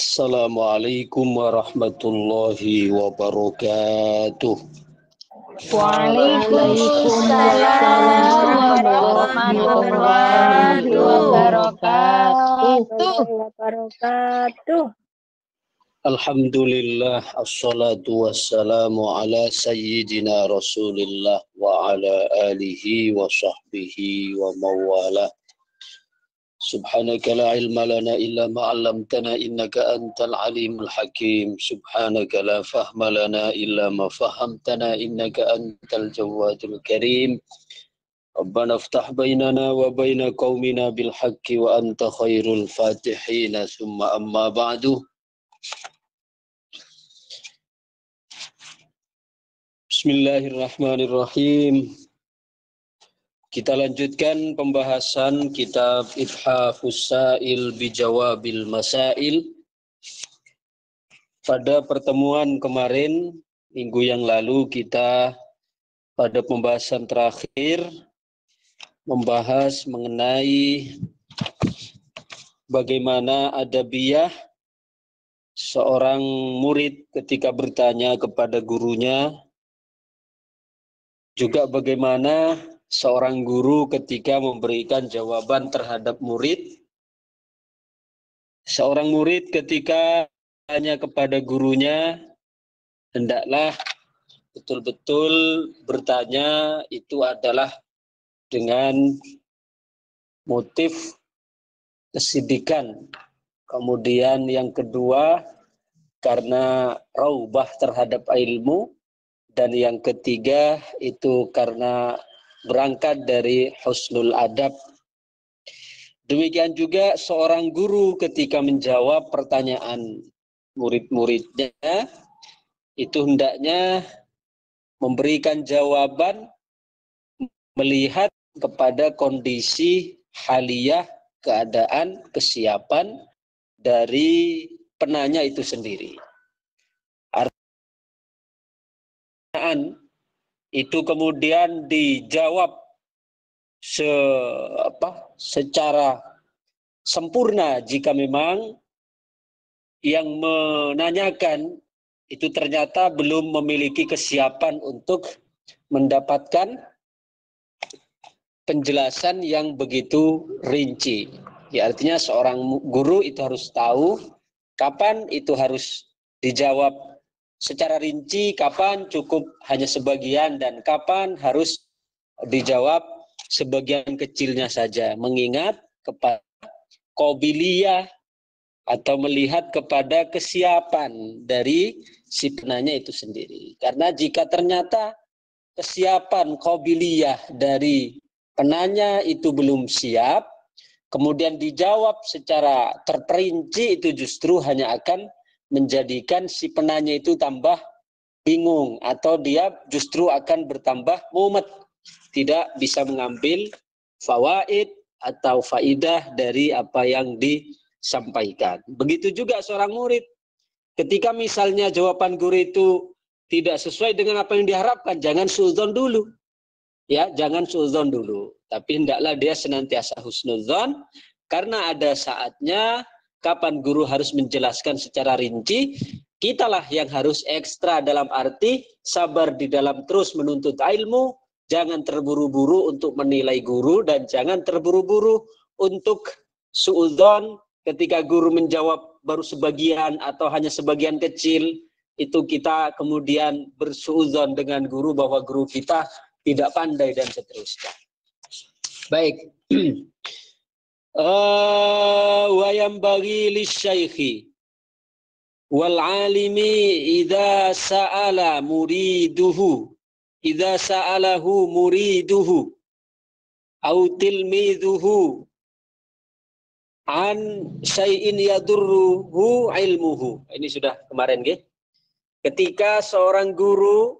Assalamualaikum warahmatullahi wabarakatuh. Waalaikumsalam warahmatullahi wabarakatuh. Alhamdulillah, assalatu wassalamu ala sayyidina rasulillah wa ala alihi wa sahbihi wa mawalah. Subhanaka la ilma lana illa ma'allamtana innaka antal alimul hakim. Subhanaka la fahma lana illa ma fahamtana innaka antal jawadul karim. Rabbana aftah bainana wa baina qaumina bil haqqi wa anta khairul fatihina. Summa amma ba'du. Bismillahirrahmanirrahim. Kita lanjutkan pembahasan kitab Ithafus Sa'il Bijawabil Masail. Pada pertemuan kemarin, minggu yang lalu, kita pada pembahasan terakhir membahas mengenai bagaimana adabiyah seorang murid ketika bertanya kepada gurunya, juga bagaimana seorang guru ketika memberikan jawaban terhadap murid. Seorang murid ketika tanya kepada gurunya, hendaklah betul-betul bertanya itu adalah dengan motif kesidikan. Kemudian yang kedua, karena raubah terhadap ilmu. Dan yang ketiga itu karena berangkat dari husnul adab. Demikian juga seorang guru ketika menjawab pertanyaan murid-muridnya, itu hendaknya memberikan jawaban melihat kepada kondisi haliyah, keadaan, kesiapan dari penanya itu sendiri. Itu kemudian dijawab secara sempurna jika memang yang menanyakan itu ternyata belum memiliki kesiapan untuk mendapatkan penjelasan yang begitu rinci. Ya, artinya seorang guru itu harus tahu kapan itu harus dijawab secara rinci, kapan cukup hanya sebagian, dan kapan harus dijawab sebagian kecilnya saja. Mengingat kepada qobiliyah atau melihat kepada kesiapan dari si penanya itu sendiri. Karena jika ternyata kesiapan qobiliyah dari penanya itu belum siap, kemudian dijawab secara terperinci, itu justru hanya akan menjadikan si penanya itu tambah bingung, atau dia justru akan bertambah mumet, tidak bisa mengambil fawaid atau faidah dari apa yang disampaikan. Begitu juga seorang murid, ketika misalnya jawaban guru itu tidak sesuai dengan apa yang diharapkan, jangan suudzon dulu. Ya, jangan suudzon dulu, tapi hendaklah dia senantiasa husnudzon, karena ada saatnya kapan guru harus menjelaskan secara rinci, kitalah yang harus ekstra dalam arti sabar di dalam terus menuntut ilmu, jangan terburu-buru untuk menilai guru, dan jangan terburu-buru untuk suudzon ketika guru menjawab baru sebagian atau hanya sebagian kecil, itu kita kemudian bersuudzon dengan guru bahwa guru kita tidak pandai dan seterusnya. Baik. Wa yanbaghi lisyaikhi wal alimi idza sa'alahu muriduhu au tilmidhuhu an syai'in yadurruhu ilmuhu. Ini sudah kemarin nggih. Ketika seorang guru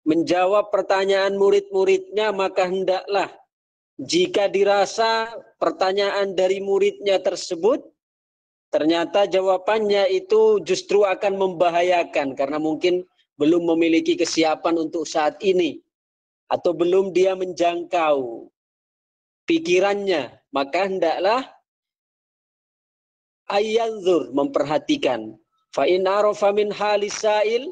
menjawab pertanyaan murid-muridnya, maka hendaklah jika dirasa pertanyaan dari muridnya tersebut ternyata jawabannya itu justru akan membahayakan karena mungkin belum memiliki kesiapan untuk saat ini atau belum dia menjangkau pikirannya, maka hendaklah ayyanzur, memperhatikan. Fa in arafa min halis sa'il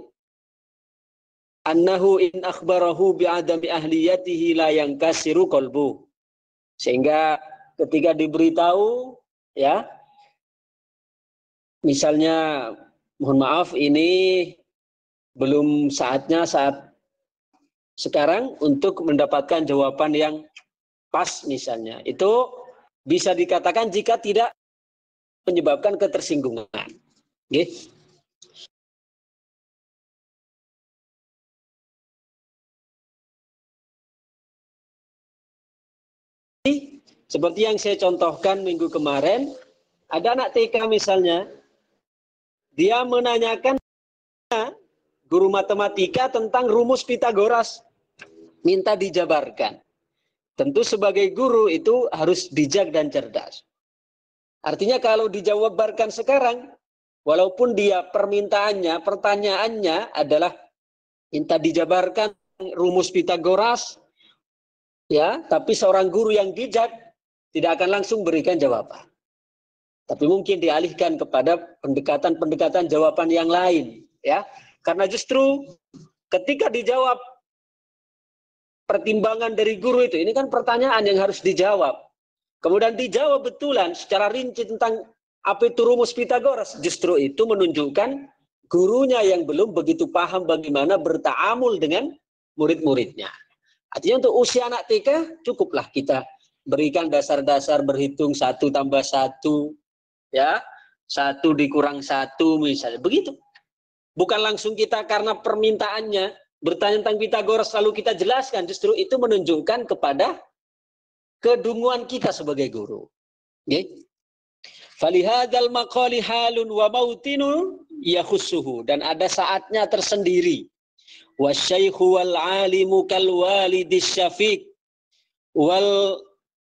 annahu in akhbarahu bi'adami ahliyatihi la yankasiru qalbu. Sehingga ketika diberitahu, ya, misalnya mohon maaf ini belum saatnya saat sekarang untuk mendapatkan jawaban yang pas misalnya. Itu bisa dikatakan jika tidak menyebabkan ketersinggungan. Okay. Seperti yang saya contohkan minggu kemarin, ada anak TK misalnya, dia menanyakan guru matematika tentang rumus Pitagoras, minta dijabarkan. Tentu sebagai guru itu harus bijak dan cerdas. Artinya kalau dijabarkan sekarang, walaupun dia pertanyaannya adalah minta dijabarkan rumus Pitagoras, ya, tapi seorang guru yang bijak tidak akan langsung berikan jawaban. Tapi mungkin dialihkan kepada pendekatan-pendekatan jawaban yang lain, ya. Karena justru ketika dijawab pertimbangan dari guru itu, ini kan pertanyaan yang harus dijawab. Kemudian dijawab betulan secara rinci tentang apa itu rumus Pitagoras, justru itu menunjukkan gurunya yang belum begitu paham bagaimana bertaamul dengan murid-muridnya. Artinya untuk usia anak TK cukuplah kita berikan dasar-dasar berhitung 1 tambah 1, ya, 1 dikurang 1 misalnya, begitu. Bukan langsung kita karena permintaannya bertanya tentang Pitagoras lalu kita jelaskan, justru itu menunjukkan kepada kedunguan kita sebagai guru. Okay? Falihadzal maqali halun wa mautinu yakhussuhu, dan ada saatnya tersendiri. Wasyaikhu wal alimu kal walidis syafiq wal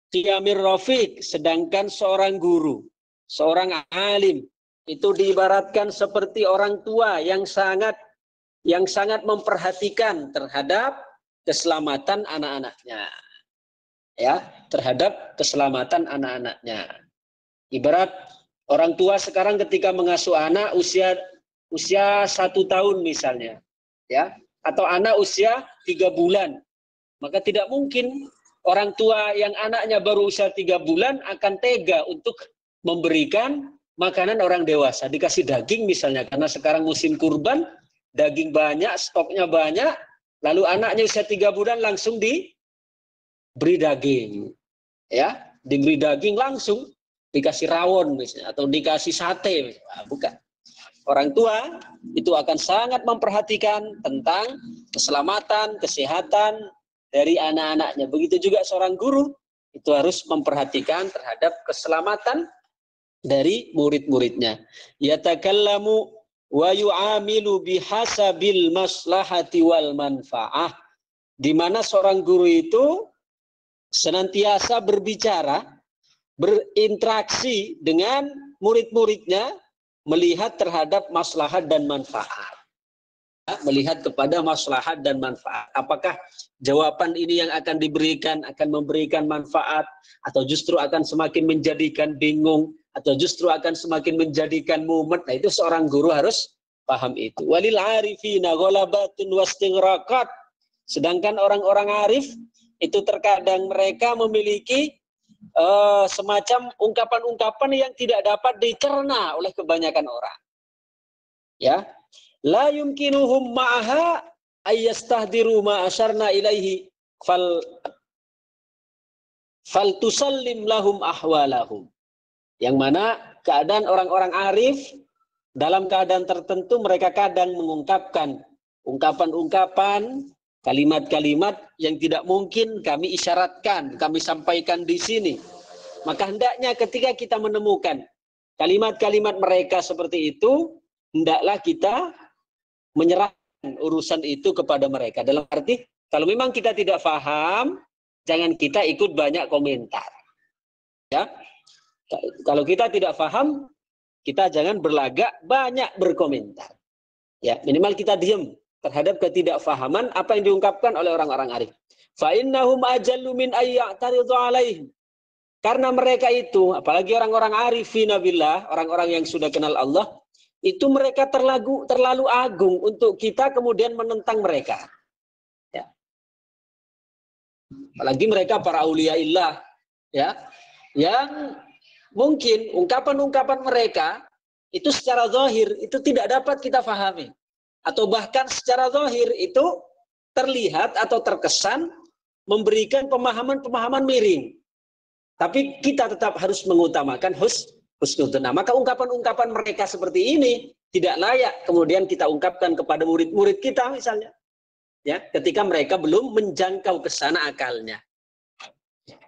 qiyamir rafiq, sedangkan seorang guru, seorang alim itu diibaratkan seperti orang tua yang sangat memperhatikan terhadap keselamatan anak-anaknya. Ya, terhadap keselamatan anak-anaknya. Ibarat orang tua sekarang ketika mengasuh anak usia 1 tahun misalnya, ya, atau anak usia 3 bulan. Maka tidak mungkin orang tua yang anaknya baru usia 3 bulan akan tega untuk memberikan makanan orang dewasa. Dikasih daging misalnya, karena sekarang musim kurban, daging banyak, stoknya banyak, lalu anaknya usia 3 bulan langsung diberi daging. Ya, diberi daging langsung, dikasih rawon misalnya, atau dikasih sate misalnya. Nah, bukan. Orang tua itu akan sangat memperhatikan tentang keselamatan, kesehatan dari anak-anaknya. Begitu juga seorang guru itu harus memperhatikan terhadap keselamatan dari murid-muridnya. Yatakallamu wa yu'amilu bihasabil maslahati wal manfa'ah. Di mana seorang guru itu senantiasa berbicara, berinteraksi dengan murid-muridnya, melihat terhadap maslahat dan manfaat. Melihat kepada maslahat dan manfaat. Apakah jawaban ini yang akan diberikan akan memberikan manfaat, atau justru akan semakin menjadikan bingung, atau justru akan semakin menjadikan mumet. Nah, itu seorang guru harus paham itu. Walil arifina ghalabatun wastighraqat. Sedangkan orang-orang arif itu terkadang mereka memiliki semacam ungkapan-ungkapan yang tidak dapat dicerna oleh kebanyakan orang. Ya, la yumkinuhum ma'aha ayyastahdiru ma asyarna ilaihi fal tusallim lahum ahwalahum. Yang mana keadaan orang-orang arif dalam keadaan tertentu mereka kadang mengungkapkan ungkapan-ungkapan, kalimat-kalimat yang tidak mungkin kami isyaratkan, kami sampaikan di sini. Maka hendaknya ketika kita menemukan kalimat-kalimat mereka seperti itu, hendaklah kita menyerahkan urusan itu kepada mereka. Dalam arti, kalau memang kita tidak paham, jangan kita ikut banyak komentar. Ya, kalau kita tidak paham, kita jangan berlagak banyak berkomentar. Ya, minimal kita diam terhadap ketidakfahaman apa yang diungkapkan oleh orang-orang arif. Fa innahum ajallu min ayya'taridu alaihim. Karena mereka itu, apalagi orang-orang arifina billah, orang-orang yang sudah kenal Allah, itu mereka terlalu agung untuk kita kemudian menentang mereka. Ya. Apalagi mereka para auliaillah, ya, yang mungkin ungkapan-ungkapan mereka itu secara zahir itu tidak dapat kita pahami, atau bahkan secara zahir itu terlihat atau terkesan memberikan pemahaman-pemahaman miring. Tapi kita tetap harus mengutamakan husnudzuan. Maka ungkapan-ungkapan mereka seperti ini tidak layak kemudian kita ungkapkan kepada murid-murid kita misalnya. Ya, ketika mereka belum menjangkau ke sana akalnya.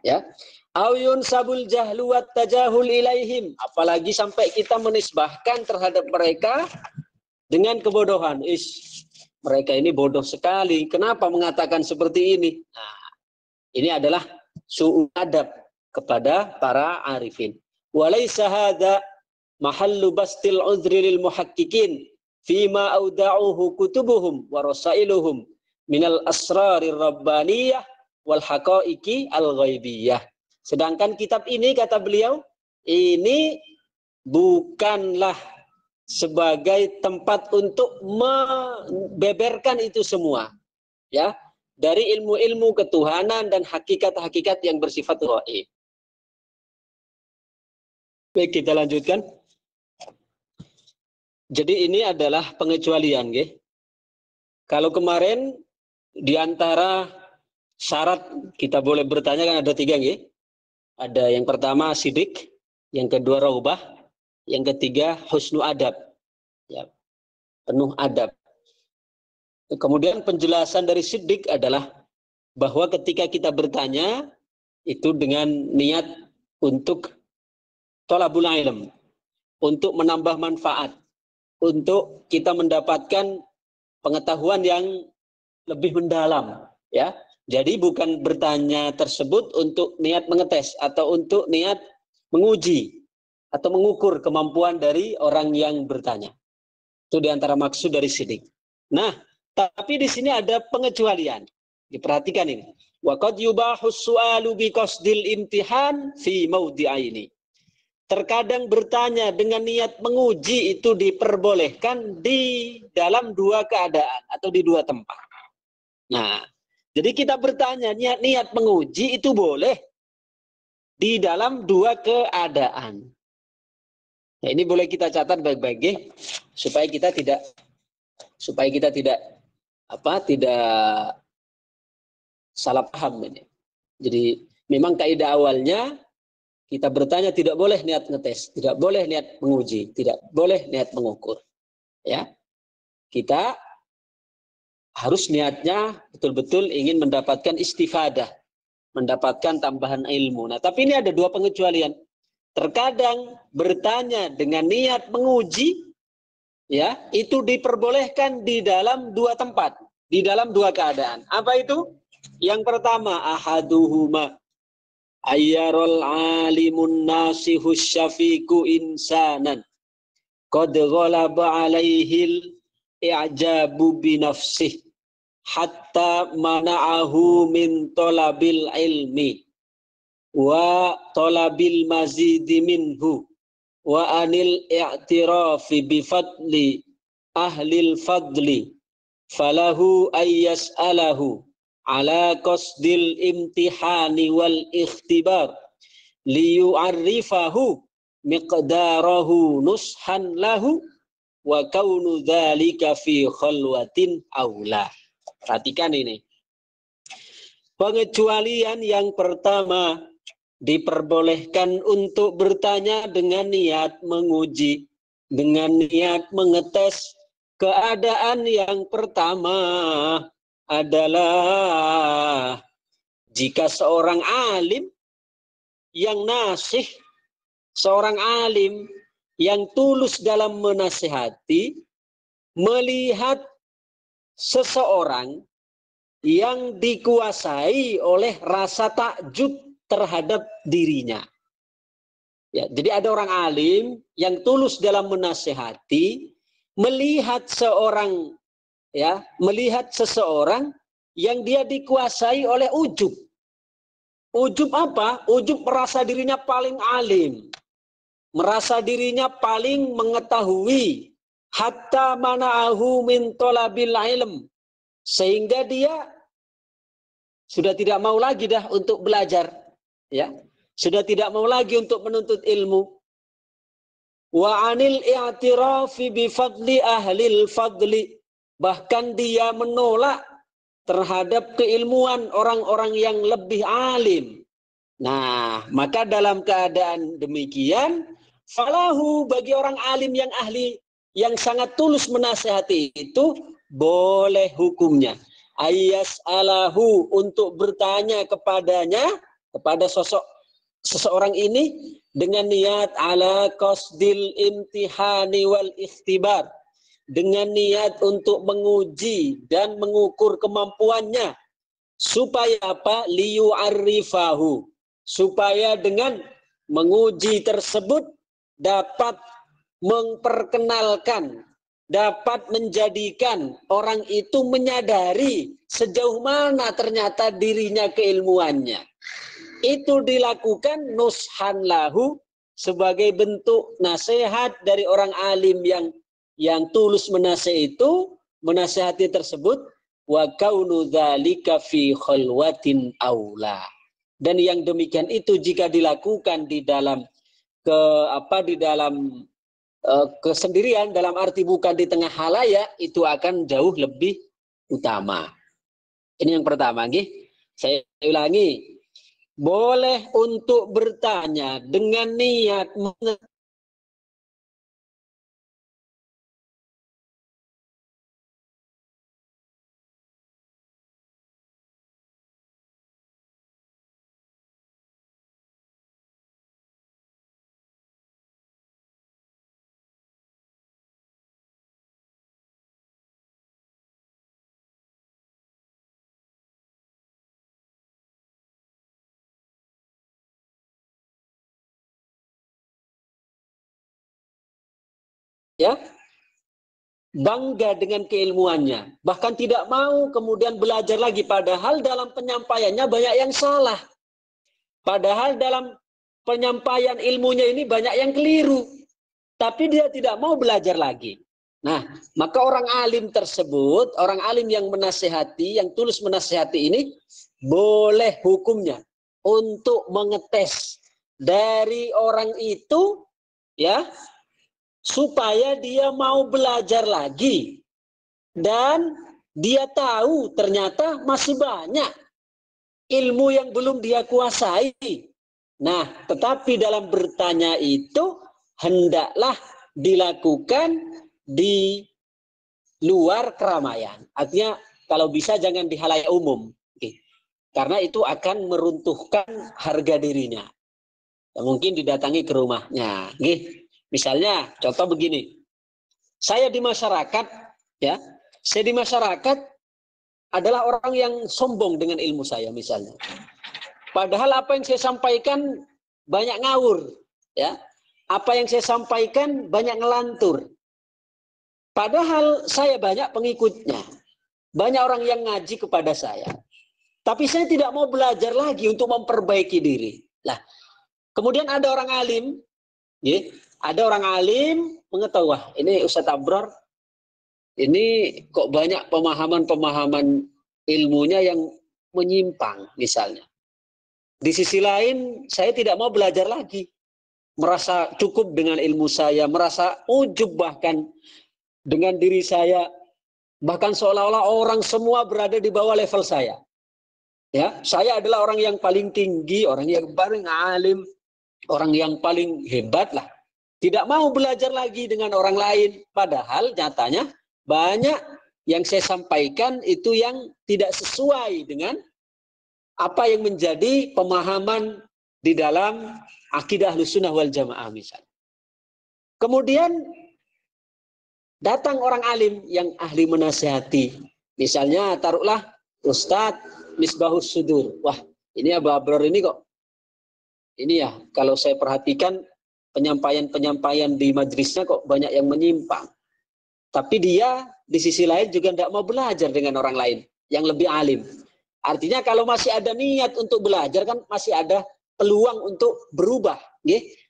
Ya. Ayun sabul jahlu wat tajahul ilaihim, apalagi sampai kita menisbahkan terhadap mereka dengan kebodohan. Mereka ini bodoh sekali. Kenapa mengatakan seperti ini? Nah, ini adalah su'ul adab kepada para arifin. Walaysa hadza mahallu bastil uzri lil muhaqqiqin fima auda'uhu kutubuhum wa rasailuhum minal asrarir rabbaniyah wal haqaiqi al ghaibiyah. Sedangkan kitab ini, kata beliau, ini bukanlah sebagai tempat untuk membeberkan itu semua, ya, dari ilmu-ilmu ketuhanan dan hakikat-hakikat yang bersifat ghaib. Baik, kita lanjutkan. Jadi ini adalah pengecualian, nggih. Kalau kemarin di antara syarat kita boleh bertanya kan ada 3, nggih. Ada yang pertama sidik, yang kedua raubah, yang ketiga husnu adab. Ya, penuh adab. Kemudian penjelasan dari sidik adalah bahwa ketika kita bertanya itu dengan niat untuk thalabul ilm, untuk menambah manfaat, untuk kita mendapatkan pengetahuan yang lebih mendalam, ya. Jadi bukan bertanya tersebut untuk niat mengetes atau untuk niat menguji atau mengukur kemampuan dari orang yang bertanya. Itu diantara maksud dari sidik. Nah, tapi di sini ada pengecualian. Diperhatikan ini. Wa qad yubahus su'alu bi qasdil imtihan fi mawdi'aini. Terkadang bertanya dengan niat menguji itu diperbolehkan di dalam 2 keadaan atau di 2 tempat. Nah, jadi kita bertanya niat menguji itu boleh di dalam 2 keadaan. Nah, ini boleh kita catat baik-baik supaya kita tidak salah paham ini. Jadi memang kaidah awalnya kita bertanya tidak boleh niat ngetes, tidak boleh niat menguji, tidak boleh niat mengukur. Ya. Kita harus niatnya betul-betul ingin mendapatkan istifadah, mendapatkan tambahan ilmu. Nah, tapi ini ada 2 pengecualian. Terkadang bertanya dengan niat menguji, ya, itu diperbolehkan di dalam 2 tempat, di dalam 2 keadaan. Apa itu? Yang pertama, ahaduhuma ayyarul alimun nasihus syafiqu insanan qad ghalaba alaihil i'jabu bi nafsih hatta mana'ahu min talabil ilmi wa talabil mazidi minhu wa anil i'tirafi bi fadli ahlil fadli falahu ayyas'alahu ala qasdil imtihani wal ikhtibar liyu'arrifahu miqdarahu nushan lahu wa kaunu dzalika fi khalwatin aula. Perhatikan ini. Pengecualian yang pertama, diperbolehkan untuk bertanya dengan niat menguji, dengan niat mengetes. Keadaan yang pertama adalah jika seorang alim yang nasih, seorang alim yang tulus dalam menasihati, melihat seseorang yang dikuasai oleh rasa takjub terhadap dirinya. Ya, jadi ada orang alim yang tulus dalam menasihati, melihat seseorang yang dia dikuasai oleh ujub. Ujub apa? Ujub merasa dirinya paling alim. Merasa dirinya paling mengetahui. Hatta mana'ahu min tolabil ilm. Sehingga dia sudah tidak mau lagi dah untuk belajar. Ya, sudah tidak mau lagi untuk menuntut ilmu. Wa anil i'tirafi bi fadli ahlil fadli. Bahkan dia menolak terhadap keilmuan orang-orang yang lebih alim. Nah, maka dalam keadaan demikian, falahu bagi orang alim yang ahli, yang sangat tulus menasihati itu, boleh hukumnya. Ayas alahu untuk bertanya kepadanya, kepada seseorang ini, dengan niat ala qasdil imtihani wal ikhtibar. Dengan niat untuk menguji dan mengukur kemampuannya. Supaya apa? Liyu'arrifahu. Supaya dengan menguji tersebut dapat memperkenalkan, dapat menjadikan orang itu menyadari sejauh mana ternyata dirinya keilmuannya. Itu dilakukan nushan lahu sebagai bentuk nasihat dari orang alim yang tulus menasihati tersebut, wa kaunu dzalika fi khalwatin aula. Dan yang demikian itu jika dilakukan di dalam kesendirian, dalam arti bukan di tengah halayak, itu akan jauh lebih utama. Ini yang pertama, nggih. Saya ulangi. Boleh untuk bertanya dengan niat bangga dengan keilmuannya, bahkan tidak mau kemudian belajar lagi, padahal dalam penyampaiannya banyak yang salah, padahal dalam penyampaian ilmunya ini banyak yang keliru, tapi dia tidak mau belajar lagi. Nah, maka orang alim tersebut, orang alim yang menasihati, yang tulus menasihati ini, boleh hukumnya untuk mengetes dari orang itu, ya, supaya dia mau belajar lagi. Dan dia tahu ternyata masih banyak ilmu yang belum dia kuasai. Nah, tetapi dalam bertanya itu hendaklah dilakukan di luar keramaian. Artinya kalau bisa jangan di halayak umum. Karena itu akan meruntuhkan harga dirinya. Mungkin didatangi ke rumahnya. Misalnya, contoh begini, saya di masyarakat, ya, saya di masyarakat adalah orang yang sombong dengan ilmu saya, misalnya. Padahal apa yang saya sampaikan banyak ngawur, ya. Apa yang saya sampaikan banyak ngelantur. Padahal saya banyak pengikutnya, banyak orang yang ngaji kepada saya. Tapi saya tidak mau belajar lagi untuk memperbaiki diri. Lah, kemudian ada orang alim, ya. Ada orang alim mengetahui, wah ini Ustadz Abror, ini kok banyak pemahaman-pemahaman ilmunya yang menyimpang misalnya. Di sisi lain, saya tidak mau belajar lagi. Merasa cukup dengan ilmu saya, merasa ujub bahkan dengan diri saya. Bahkan seolah-olah orang semua berada di bawah level saya. Ya, saya adalah orang yang paling tinggi, orang yang paling alim, orang yang paling hebat lah. Tidak mau belajar lagi dengan orang lain. Padahal nyatanya banyak yang saya sampaikan itu yang tidak sesuai dengan apa yang menjadi pemahaman di dalam akidah Ahlussunnah wal Jamaah misalnya. Kemudian datang orang alim yang ahli menasihati. Misalnya taruhlah Ustadz Misbahus Sudur. Wah, ini Abu Abror ini kok. Ini ya, kalau saya perhatikan penyampaian-penyampaian di majelisnya kok banyak yang menyimpang. Tapi dia di sisi lain juga tidak mau belajar dengan orang lain yang lebih alim. Artinya kalau masih ada niat untuk belajar kan masih ada peluang untuk berubah,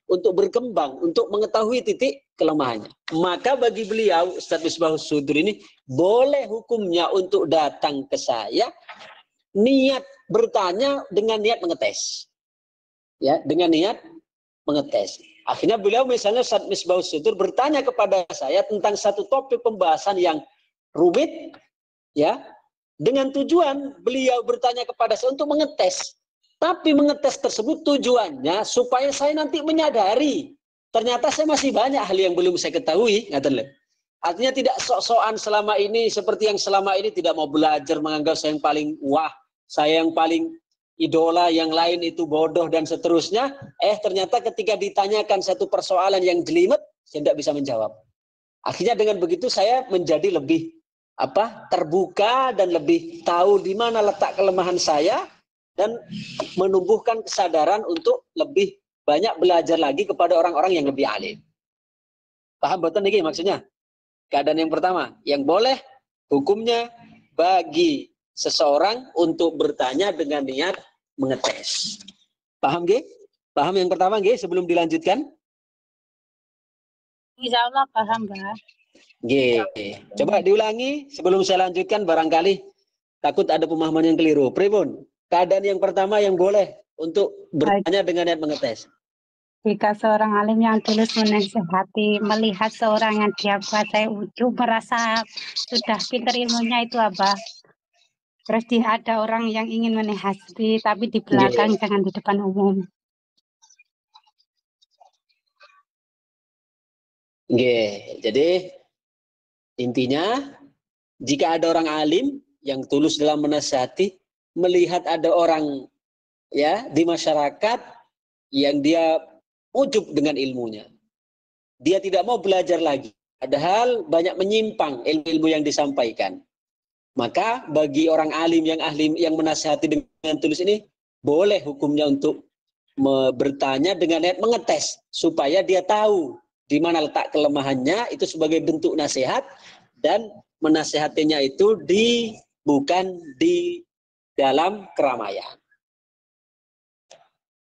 untuk berkembang, untuk mengetahui titik kelemahannya. Maka bagi beliau Ustaz Misbahus Sudur ini boleh hukumnya untuk datang ke saya niat bertanya dengan niat mengetes. Ya, dengan niat mengetes. Akhirnya beliau misalnya Ustaz Misbahus Sudur bertanya kepada saya tentang satu topik pembahasan yang rumit, ya, dengan tujuan beliau bertanya kepada saya untuk mengetes. Tapi mengetes tersebut tujuannya supaya saya nanti menyadari ternyata saya masih banyak hal yang belum saya ketahui. Artinya tidak sok-sokan selama ini seperti yang selama ini tidak mau belajar, menganggap saya yang paling wah, saya yang paling idola, yang lain itu bodoh dan seterusnya. Ternyata ketika ditanyakan satu persoalan yang jelimet, saya tidak bisa menjawab. Akhirnya dengan begitu saya menjadi lebih terbuka dan lebih tahu di mana letak kelemahan saya dan menumbuhkan kesadaran untuk lebih banyak belajar lagi kepada orang-orang yang lebih alim. Paham betul nih maksudnya? Keadaan yang pertama, yang boleh hukumnya bagi seseorang untuk bertanya dengan niat mengetes. Paham G? Paham yang pertama G sebelum dilanjutkan? Insya Allah paham, Mbak. G. Coba diulangi sebelum saya lanjutkan, barangkali takut ada pemahaman yang keliru. Pribun, keadaan yang pertama yang boleh untuk bertanya dengan niat mengetes. Jika seorang alim yang tulus menasihati melihat seorang yang dia kuasai ujub merasa sudah pintar ilmunya itu apa? Terus ada orang yang ingin menasihati tapi di belakang, jangan di depan umum. Jadi intinya jika ada orang alim yang tulus dalam menasihati melihat ada orang ya di masyarakat yang dia ujub dengan ilmunya, dia tidak mau belajar lagi, padahal banyak menyimpang ilmu-ilmu yang disampaikan, maka bagi orang alim yang menasihati dengan tulus ini boleh hukumnya untuk bertanya dengan niat mengetes supaya dia tahu di mana letak kelemahannya, itu sebagai bentuk nasihat, dan menasihatinya itu bukan di dalam keramaian.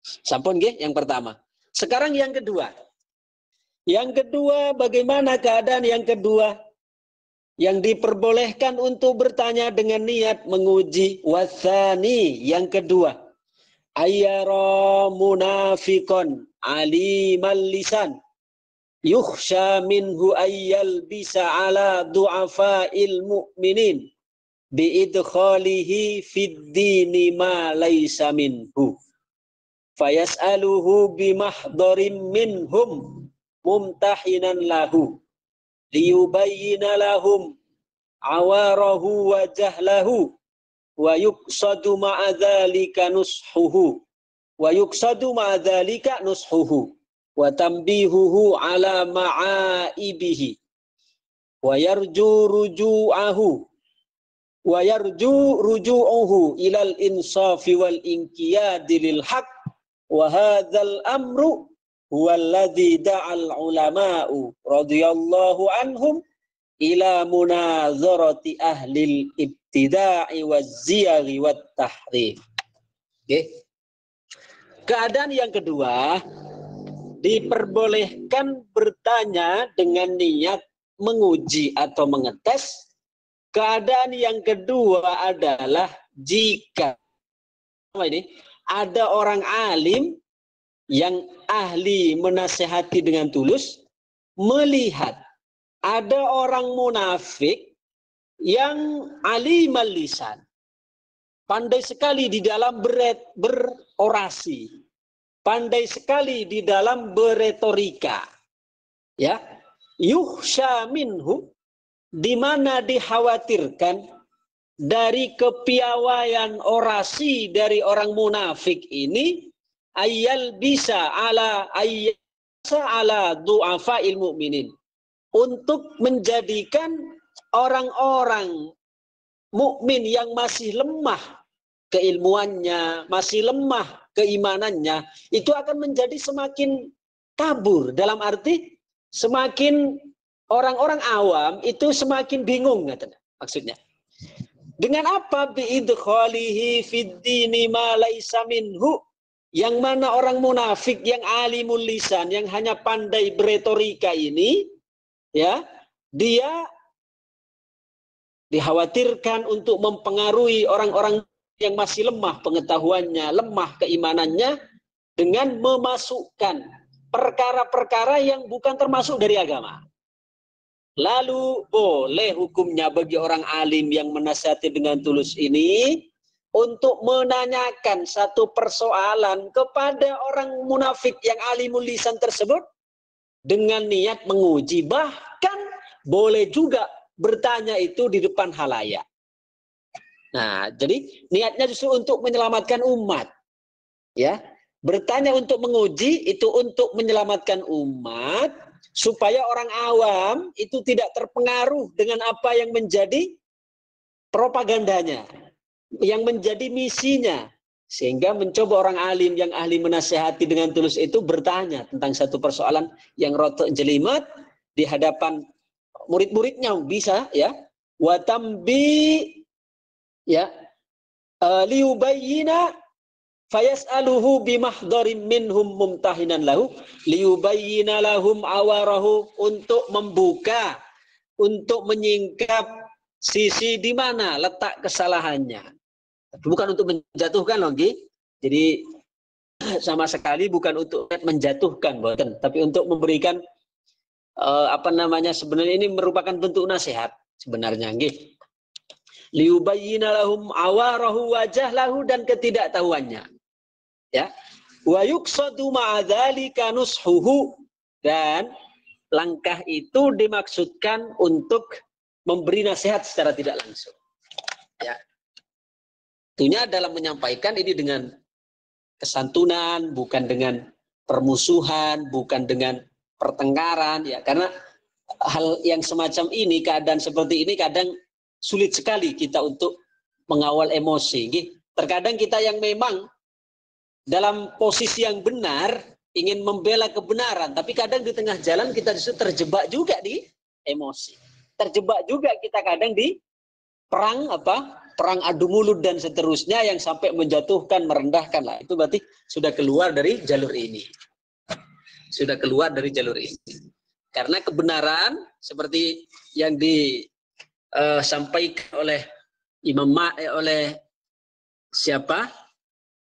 Sampun nggih yang pertama. Sekarang yang kedua. Yang kedua, bagaimana keadaan yang kedua? Yang diperbolehkan untuk bertanya dengan niat menguji. Wathani, yang kedua. Ayyara munafikon alimal lisan. Yukhsha minhu ayyal bisa ala du'afa'il mu'minin. Bi'idkhalihi fid dini ma laysa minhu. Fayas'aluhu bimahdharin minhum mumtahinan lahu liyubayyina lahum awarahu wa jahlahu wa yuqsadu ma'a dzalika nushuhu wa tanbihuhu ala ma'aibihi wa yarju ruju'uhu ilal insafi wal inqiyadi lil haqq. Wa hadzal amru huwa alladhi da'al ulama'u radhiyallahu anhum ila munazarati ahlil ibtida'i waz-ziyaghi wat tahrif. Keadaan yang kedua, diperbolehkan bertanya dengan niat menguji atau mengetes. Keadaan yang kedua adalah jika ada orang alim yang ahli menasihati dengan tulus melihat ada orang munafik yang alimal lisan, pandai sekali di dalam berorasi, pandai sekali di dalam beretorika, ya, yukhsha minhu, di mana dikhawatirkan dari kepiawaian orasi dari orang munafik ini, ayyal bisa ala du'afa'il mu'minin, untuk menjadikan orang-orang mukmin yang masih lemah keilmuannya, masih lemah keimanannya, itu akan menjadi semakin kabur, dalam arti semakin orang-orang awam itu semakin bingung, maksudnya. Dengan apa? Biidkhalihi fid dini ma laisa minhu. Yang mana orang munafik yang alimul lisan, yang hanya pandai beretorika ini, ya, dia dikhawatirkan untuk mempengaruhi orang-orang yang masih lemah pengetahuannya, lemah keimanannya, dengan memasukkan perkara-perkara yang bukan termasuk dari agama. Lalu boleh hukumnya bagi orang alim yang menasihati dengan tulus ini untuk menanyakan satu persoalan kepada orang munafik yang alimul lisan tersebut dengan niat menguji. Bahkan boleh juga bertanya itu di depan halayak. Nah, jadi niatnya justru untuk menyelamatkan umat. Ya, bertanya untuk menguji itu untuk menyelamatkan umat supaya orang awam itu tidak terpengaruh dengan apa yang menjadi propagandanya, yang menjadi misinya. Sehingga mencoba orang alim yang ahli menasihati dengan tulus itu bertanya tentang satu persoalan yang rotok jelimet di hadapan murid-muridnya, bisa ya, watambi ya, liubayyina fayas'aluhu bimahdharin minhum mumtahinan lahu liyubayyina lahum awarahu, untuk membuka, untuk menyingkap sisi di mana letak kesalahannya. Bukan untuk menjatuhkan lagi. Jadi sama sekali bukan untuk menjatuhkan, bukan, tapi untuk memberikan sebenarnya ini merupakan bentuk nasihat sebenarnya, nggih. Liyubayyina lahum awarahu wajah lahu, dan ketidaktahuannya. Ya. Wa yuqsadu ma'adzalika nushuhu, dan langkah itu dimaksudkan untuk memberi nasihat secara tidak langsung. Ya. Tentunya dalam menyampaikan ini dengan kesantunan, bukan dengan permusuhan, bukan dengan pertengkaran, ya, karena hal yang semacam ini, keadaan seperti ini kadang sulit sekali kita untuk mengawal emosi. Terkadang kita yang memang dalam posisi yang benar ingin membela kebenaran, tapi kadang di tengah jalan kita justru terjebak juga di emosi, terjebak juga kita kadang di perang adu mulut dan seterusnya yang sampai menjatuhkan, merendahkan lah. Itu berarti sudah keluar dari jalur ini. Sudah keluar dari jalur ini. Karena kebenaran seperti yang disampaikan oleh oleh siapa?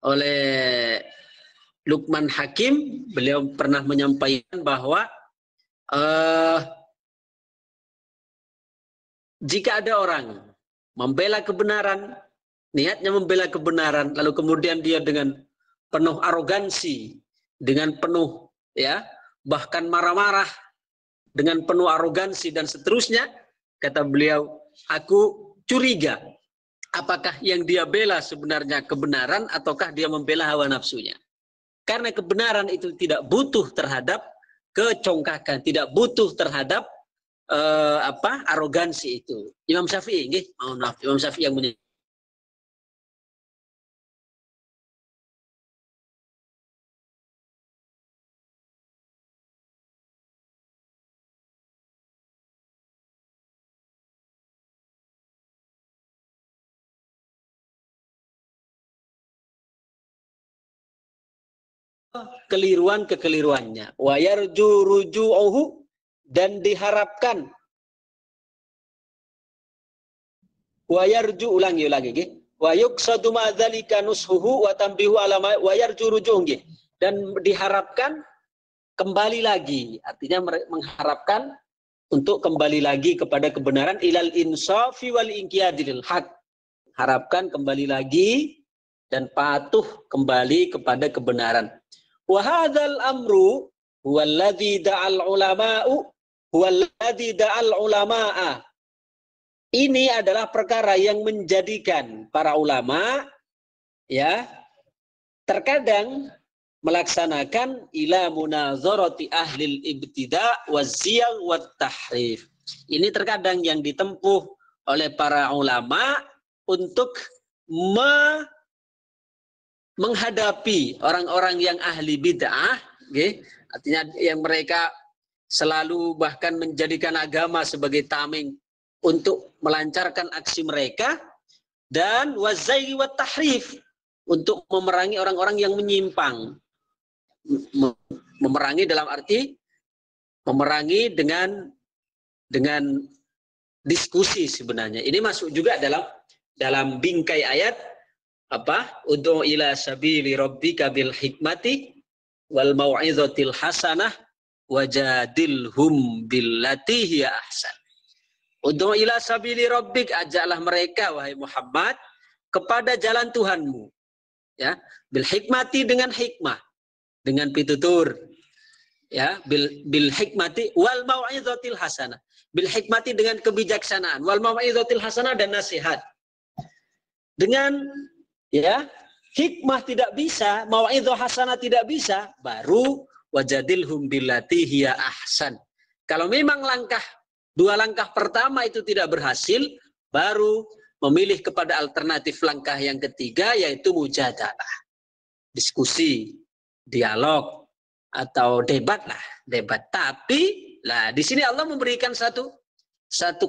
Oleh Luqman Hakim, beliau pernah menyampaikan bahwa jika ada orang membela kebenaran, niatnya membela kebenaran, lalu kemudian dia dengan penuh arogansi, dengan penuh bahkan marah-marah, dengan penuh arogansi dan seterusnya, kata beliau, aku curiga apakah yang dia bela sebenarnya kebenaran ataukah dia membela hawa nafsunya. Karena kebenaran itu tidak butuh terhadap kecongkakan, tidak butuh terhadap arogansi itu. Imam Syafi'i, mohon maaf, Imam Syafi'i yang kekeliruannya. Wa yarju ruju'uhu, dan diharapkan. Wa yarju, ulangi. Wa yuqsadu ma'dzalika nushuhu wa tambihu alama wa yarju ruju'uhu, dan diharapkan kembali lagi. Artinya mengharapkan untuk kembali lagi kepada kebenaran, ilal insafi wal inqiyadil haq. Harapkan kembali lagi dan patuh kembali kepada kebenaran. Wa hadzal amru huwallazi da'al ulama'u huwallazi da'al ulama'a. Ini adalah perkara yang menjadikan para ulama terkadang melaksanakan ila munazarati ahlil ibtida' waz-ziyagh wat tahrif. Ini terkadang yang ditempuh oleh para ulama untuk menghadapi orang-orang yang ahli bid'ah, artinya yang mereka selalu bahkan menjadikan agama sebagai tameng untuk melancarkan aksi mereka, dan wazayyi wat tahrif, untuk memerangi orang-orang yang menyimpang. Memerangi dalam arti memerangi dengan diskusi sebenarnya. Ini masuk juga dalam bingkai ayat apa? Ud'u ila sabili rabbika bil hikmati wal mau'izatil hasanah wajadilhum billati hiya ahsan. Ud'u ila sabili rabbik, ajaklah mereka wahai Muhammad kepada jalan Tuhanmu. Ya, bil hikmati, dengan hikmah, dengan pitutur. Ya, bil hikmati wal mau'izatil hasanah. Bil hikmati, dengan kebijaksanaan, wal mau'izatil hasanah, dan nasihat. Dengan ya hikmah tidak bisa, mau'izah hasanah tidak bisa, baru wajadilhum billati hiya ahsan. Kalau memang dua langkah pertama itu tidak berhasil, baru memilih kepada alternatif langkah yang ketiga, yaitu mujadalah, diskusi, dialog, atau debat lah, debat. Tapi lah di sini Allah memberikan satu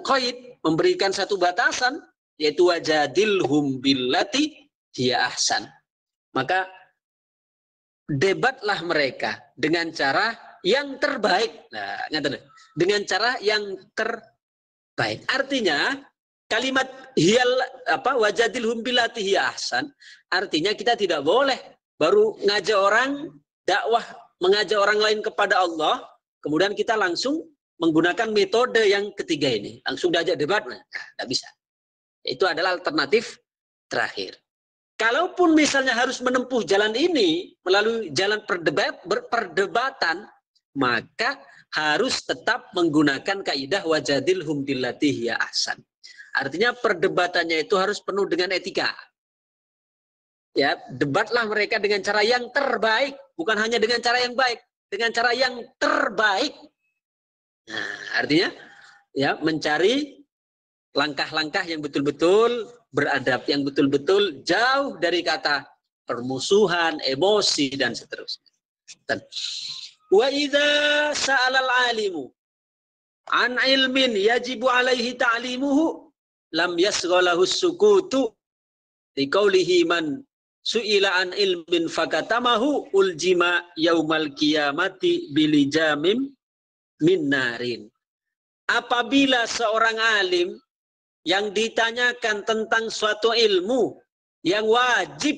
qaid, memberikan satu batasan, yaitu wajadilhum billati hiya ahsan. Maka debatlah mereka dengan cara yang terbaik. Nah, dengan cara yang terbaik. Artinya kalimat wajadilhum billati hiya ahsan, artinya kita tidak boleh baru ngajak orang dakwah, mengajak orang lain kepada Allah, kemudian kita langsung menggunakan metode yang ketiga ini, langsung diajak debat. Nah, tidak bisa. Itu adalah alternatif terakhir. Kalaupun misalnya harus menempuh jalan ini melalui jalan perdebatan, maka harus tetap menggunakan kaidah wajadilhum billati hiya ahsan. Artinya perdebatannya itu harus penuh dengan etika. Ya, debatlah mereka dengan cara yang terbaik, bukan hanya dengan cara yang baik, dengan cara yang terbaik. Nah, artinya ya mencari langkah-langkah yang betul-betul beradab, yang betul-betul jauh dari kata permusuhan, emosi, dan seterusnya. Wa idza sa'alal alimu an ilmin yajibu alaihi ta'limuhu lam yasghalahu sukutu liqaulihi man su'ila an ilmin fakatamahu uljima yaumal qiyamati bilijamim min narin. Apabila seorang alim yang ditanyakan tentang suatu ilmu yang wajib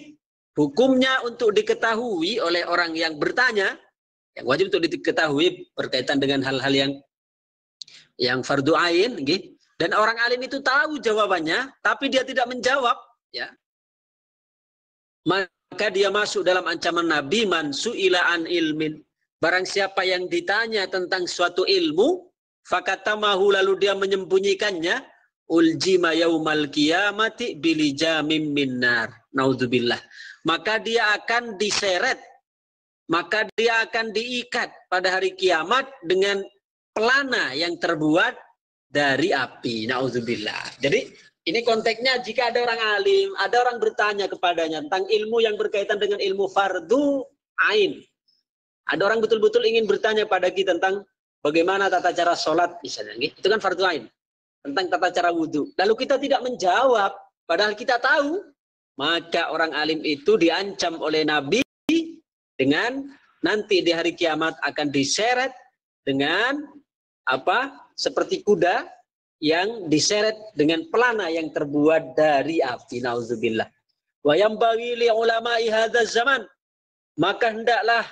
hukumnya untuk diketahui oleh orang yang bertanya, yang wajib untuk diketahui berkaitan dengan hal-hal yang fardu ain, gitu. Dan orang alim itu tahu jawabannya, tapi dia tidak menjawab, ya. Maka dia masuk dalam ancaman Nabi, man su'ila an ilmin. Barang siapa yang ditanya tentang suatu ilmu, fakatamahu, lalu dia menyembunyikannya, uljima yaumal qiyamati bilijamim minnar. Naudzubillah. Maka dia akan diseret, maka dia akan diikat pada hari kiamat dengan pelana yang terbuat dari api. Naudzubillah. Jadi ini konteksnya jika ada orang alim, ada orang bertanya kepadanya tentang ilmu yang berkaitan dengan ilmu fardu ain. Ada orang betul-betul ingin bertanya pada kita tentang bagaimana tata cara sholat misalnya. Itu kan fardu ain. Tentang tata cara wudhu. Lalu kita tidak menjawab, padahal kita tahu, maka orang alim itu diancam oleh Nabi dengan nanti di hari kiamat akan diseret dengan seperti kuda yang diseret dengan pelana yang terbuat dari api. Nauzubillah. Wa yambaghi li ulama'i hadzal zaman, maka hendaklah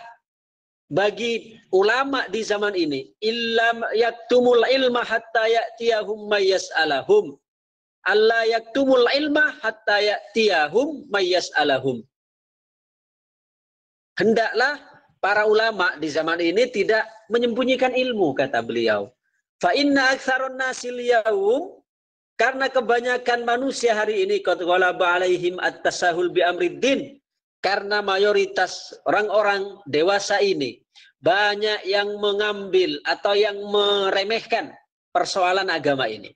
bagi ulama di zaman ini, illam yaktumul ilma hatta ya'tiyahum mayyas'alahum. Allah yaktumul ilma hatta ya'tiyahum mayyas'alahum. Hendaklah para ulama di zaman ini tidak menyembunyikan ilmu, kata beliau. Fa inna aktsarun nasil yaum, karena kebanyakan manusia hari ini qad ghalaba alaihim at-tasahul bi amriddin. Karena mayoritas orang-orang dewasa ini banyak yang mengambil atau yang meremehkan persoalan agama ini.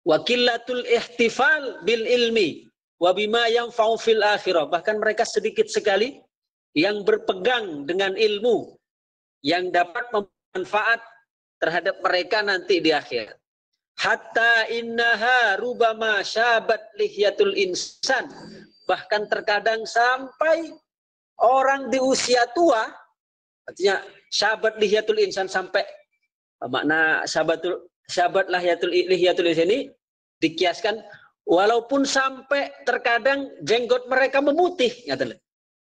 Wakillatul ihtifal bil ilmi wa bima yanfa'u fil akhirah. Bahkan mereka sedikit sekali yang berpegang dengan ilmu yang dapat bermanfaat terhadap mereka nanti di akhir. hatta innaha rubama syabat lihyatul insan. Bahkan terkadang sampai orang di usia tua, artinya syabat lihyatul insan, sampai makna syabat lihyatul insan ini dikiaskan walaupun sampai terkadang jenggot mereka memutih,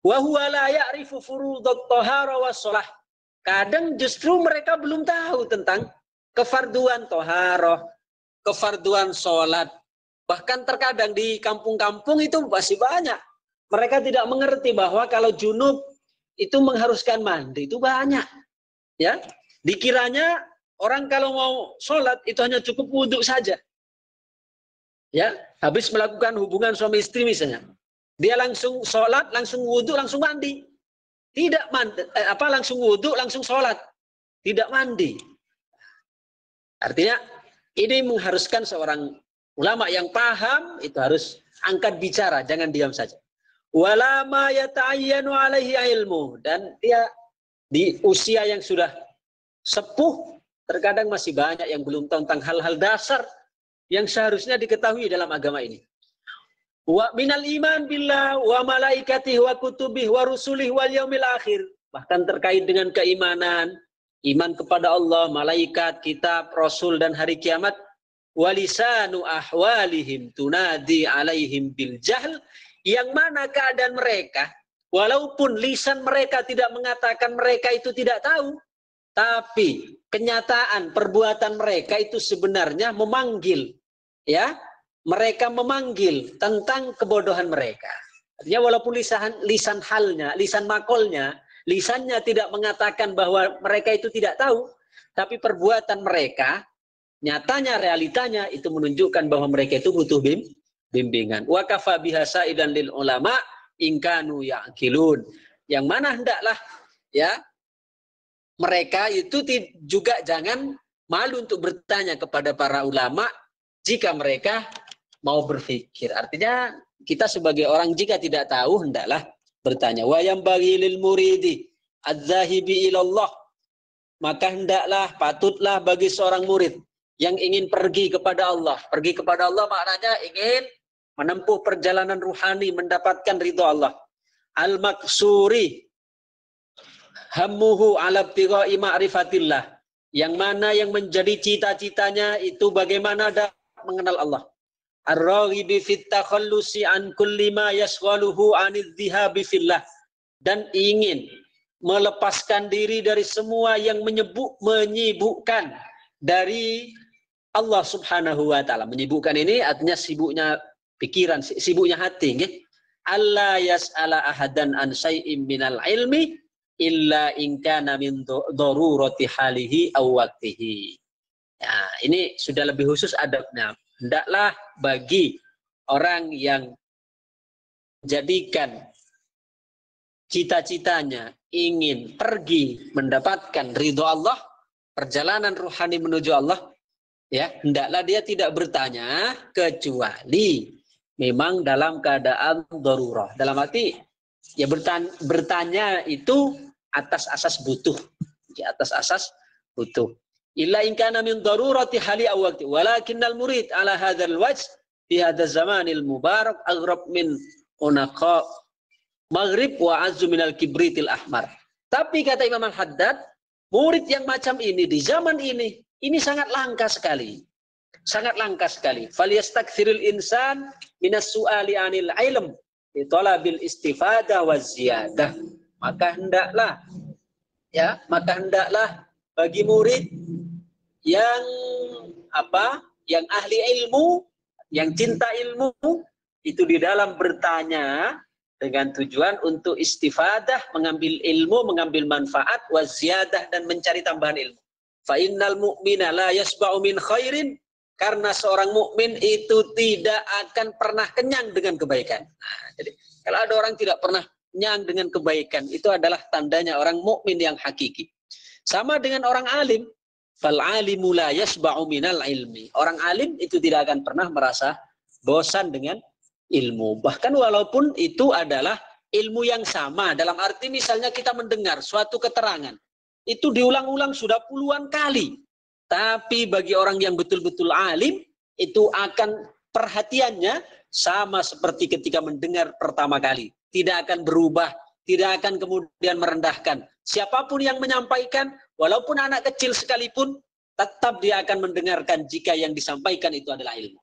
wa huwa la ya'rifu furudhat thahara was shalah. Kadang justru mereka belum tahu tentang kefarduan toharoh, kefarduan sholat. Bahkan terkadang di kampung-kampung itu masih banyak. Mereka tidak mengerti bahwa kalau junub itu mengharuskan mandi, itu banyak. Ya, dikiranya orang kalau mau sholat itu hanya cukup wudhu saja. Ya, habis melakukan hubungan suami istri misalnya, dia langsung sholat, langsung wudhu, langsung mandi. Tidak mandi, langsung wudhu, langsung sholat. Tidak mandi. Artinya ini mengharuskan seorang ulama yang paham itu harus angkat bicara, jangan diam saja. Walama yata'ayyanu alaihi ilmu, dan dia di usia yang sudah sepuh terkadang masih banyak yang belum tahu tentang hal-hal dasar yang seharusnya diketahui dalam agama ini. Wa minal iman billah wa malaikatihi wa kutubihi wa rusulihi wal yaumil akhir. Bahkan terkait dengan keimanan, iman kepada Allah, malaikat, kitab, rasul dan hari kiamat. Walisanu ahwalihim tunadi alaihim bil jahl, yang mana keadaan mereka walaupun lisan mereka tidak mengatakan mereka itu tidak tahu, tapi kenyataan perbuatan mereka itu sebenarnya memanggil, ya, mereka memanggil tentang kebodohan mereka. Artinya walaupun lisan halnya, lisan makolnya, lisannya tidak mengatakan bahwa mereka itu tidak tahu, tapi perbuatan mereka, nyatanya, realitanya itu menunjukkan bahwa mereka itu butuh bimbingan. Wa kafa biha saidan lil ulama in kanu ya'qilun. Yang mana hendaklah, ya, mereka itu juga jangan malu untuk bertanya kepada para ulama jika mereka mau berpikir. Artinya kita sebagai orang jika tidak tahu hendaklah bertanya. Wa yambaghi lil muridi adz-dzahibi ilallah, maka hendaklah, patutlah bagi seorang murid yang ingin pergi kepada Allah. Pergi kepada Allah maknanya ingin menempuh perjalanan ruhani, mendapatkan ridha Allah. Al-maksuri hammuhu ala ibtigha'i ma'rifatillah, yang mana yang menjadi cita-citanya itu bagaimana mengenal Allah. Ar-raghibi fit takhallusi an kulli ma yashghaluhu anidh-dhihabi fillah, dan ingin melepaskan diri dari semua yang menyibukkan dari Allah Subhanahu wa taala. Menyibukkan ini artinya sibuknya pikiran, sibuknya hati, nggih. Allah yas'ala ahadan an syai'in minal ilmi illa in kana min darurati halihi aw waqtihi. Ya, ini sudah lebih khusus adabnya. Hendaklah bagi orang yang menjadikan cita-citanya ingin pergi mendapatkan ridho Allah, perjalanan ruhani menuju Allah, ya, hendaklah dia tidak bertanya kecuali memang dalam keadaan darurah. Dalam arti ya bertanya itu atas asas butuh, ya, atas asas butuh. Illa in kana min darurati hali aw waqti walakinnal murid ala hadzal wajh fi hadzal zamanil mubarak aghrab min unaqa maghrib wa azzu minal kibritil ahmar. Tapi kata Imam Al-Haddad, murid yang macam ini di zaman ini sangat langka sekali. Sangat langka sekali. Falyastakthirul insan minas su'ali 'anil ilm bi talabil istifadah wa ziyadah. Maka hendaklah, ya, bagi murid yang yang ahli ilmu, yang cinta ilmu, itu di dalam bertanya dengan tujuan untuk istifadah, mengambil ilmu, mengambil manfaat, waziyadah, dan mencari tambahan ilmu. Fa innal mu'mina la yasba'u min khairin, karena seorang mukmin itu tidak akan pernah kenyang dengan kebaikan. Nah, jadi kalau ada orang tidak pernah kenyang dengan kebaikan, itu adalah tandanya orang mukmin yang hakiki. Sama dengan orang alim. Fal alimu la yasba'u minal ilmi. Orang alim itu tidak akan pernah merasa bosan dengan ilmu. Bahkan walaupun itu adalah ilmu yang sama. Dalam arti misalnya kita mendengar suatu keterangan. Itu diulang-ulang sudah puluhan kali. Tapi bagi orang yang betul-betul alim, itu akan perhatiannya sama seperti ketika mendengar pertama kali. Tidak akan berubah, tidak akan kemudian merendahkan. Siapapun yang menyampaikan, walaupun anak kecil sekalipun, tetap dia akan mendengarkan jika yang disampaikan itu adalah ilmu.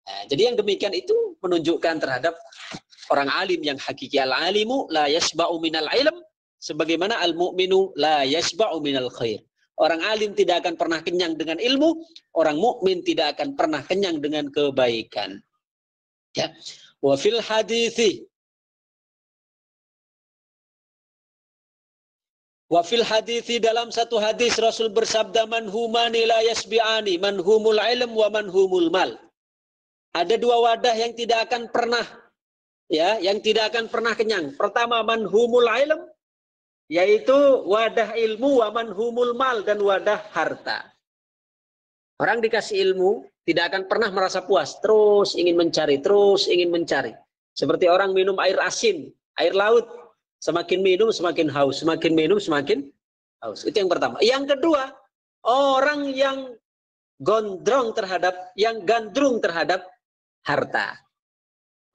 Nah, jadi yang demikian itu menunjukkan terhadap orang alim yang hakiki. Al-alimu la yashba'u minal ilm, sebagaimana al-mu'minu la yashba'u minal khair. Orang alim tidak akan pernah kenyang dengan ilmu, orang mukmin tidak akan pernah kenyang dengan kebaikan. Ya. Wa fil hadithi, wa fil hadithi, dalam satu hadis Rasul bersabda, manhumani la yasbi'ani, manhumul ilm wa manhumul mal. Ada dua wadah yang tidak akan pernah, ya, yang tidak akan pernah kenyang. Pertama, manhumul ilm, yaitu wadah ilmu, wa manhumul mal, dan wadah harta. Orang dikasih ilmu tidak akan pernah merasa puas, terus ingin mencari, terus ingin mencari. Seperti orang minum air asin, air laut, semakin minum semakin haus, semakin minum semakin haus. Itu yang pertama. Yang kedua, orang yang gandrung terhadap harta.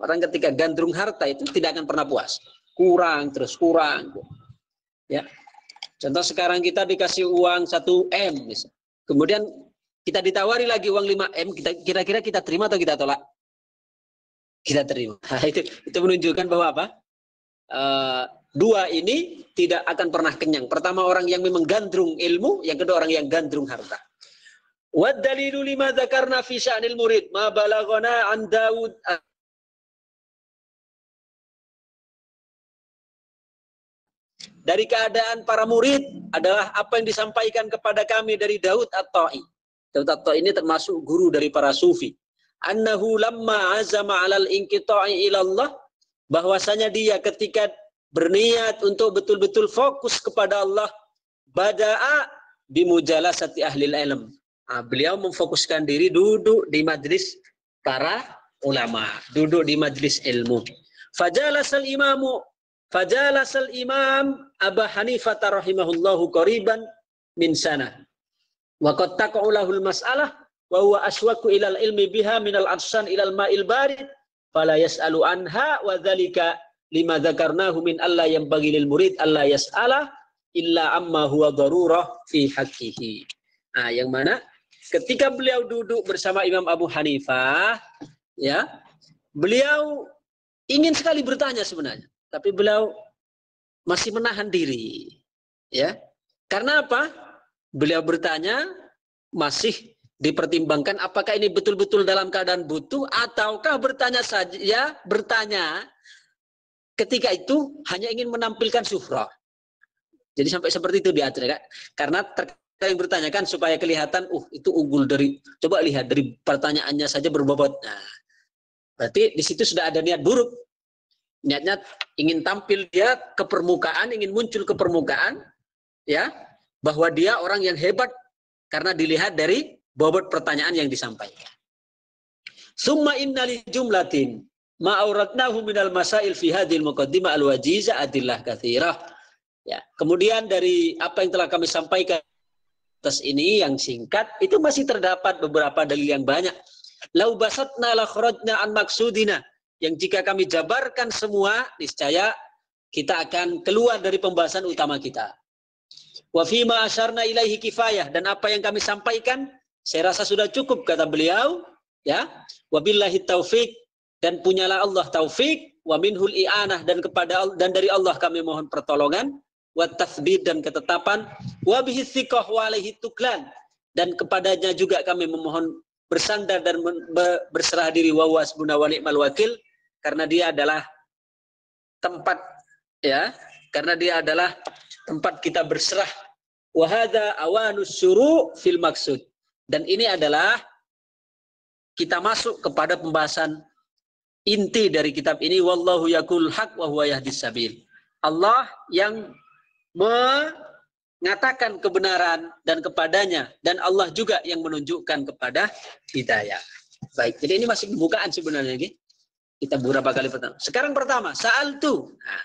Orang ketika gandrung harta itu tidak akan pernah puas. Kurang, terus kurang. Ya. Contoh sekarang kita dikasih uang 1 M. Kemudian kita ditawari lagi uang 5 M. Kira-kira kita terima atau kita tolak? Kita terima. Nah, itu menunjukkan bahwa apa? Dua ini tidak akan pernah kenyang. Pertama orang yang memang gandrung ilmu. Yang kedua orang yang gandrung harta. Wad dalilu lima dzakarna fi sya'nil murid ma balaghana an Daud. Dari keadaan para murid adalah apa yang disampaikan kepada kami dari Daud at-Ta'i. Daud at-Ta'i ini termasuk guru dari para sufi. Annahu lamma azama 'alal inqita'i ila Allah, bahwasanya dia ketika berniat untuk betul-betul fokus kepada Allah, bada'a bimujalasati ahlil ilm. Nah, beliau memfokuskan diri duduk di majlis para ulama, duduk di majlis ilmu. Fajalasal imam Abu Hanifah rahimahullahu qariban min sana. Wa qad taqa'u lahul mas'alah wa huwa aswaqu ilal ilmi biha minal adsan ilal ma'il barid fala yas'alu anha wa dzalika lima dzakarnahu min alla yanbaghi lil murid alla yas'ala illa amma huwa darurah fi haqqihi. Nah, yang mana ketika beliau duduk bersama Imam Abu Hanifah, ya, beliau ingin sekali bertanya sebenarnya, tapi beliau masih menahan diri, ya. Karena apa? Beliau bertanya masih dipertimbangkan apakah ini betul-betul dalam keadaan butuh ataukah bertanya saja, ya, bertanya ketika itu hanya ingin menampilkan syuhrah. Jadi sampai seperti itu diatur, ya, karena yang bertanyakan supaya kelihatan, itu unggul dari, coba lihat dari pertanyaannya saja berbobot. Nah, berarti di situ sudah ada niat buruk. Niatnya ingin tampil dia ke permukaan, ingin muncul ke permukaan, ya, bahwa dia orang yang hebat karena dilihat dari bobot pertanyaan yang disampaikan. Summa inna li jumlatin ma auratnahu minal masail fi hadhil muqaddimah al-wajiza adillah katsirah. Ya, kemudian dari apa yang telah kami sampaikan atas ini yang singkat, itu masih terdapat beberapa dalil yang banyak. Lau basatna la kharajna an maksudina, yang jika kami jabarkan semua, niscaya kita akan keluar dari pembahasan utama kita. Wa fima asyarna ilaihi kifayah, dan apa yang kami sampaikan saya rasa sudah cukup, kata beliau, ya. Wabillahi taufik, dan punyalah Allah taufik, wa minhul i'anah, dan dari Allah kami mohon pertolongan, wa tathbit, dan ketetapan, wa bihi thiqah wa alaihi tuklan, dan kepadanya juga kami memohon bersandar dan berserah diri, wa wasbuna wa ni'mal wakil, karena dia adalah tempat, ya, karena dia adalah tempat kita berserah. Wa hadza awanus syuru' fil maksud, dan ini adalah kita masuk kepada pembahasan inti dari kitab ini. Wallahu yaqul haq wa huwa yahdis sabil. Allah yang mengatakan kebenaran dan kepadanya, dan Allah juga yang menunjukkan kepada hidayah. Baik, jadi ini masih pembukaan sebenarnya, gitu. Kita beberapa kali pertama. Sekarang pertama, sa'altu. Nah,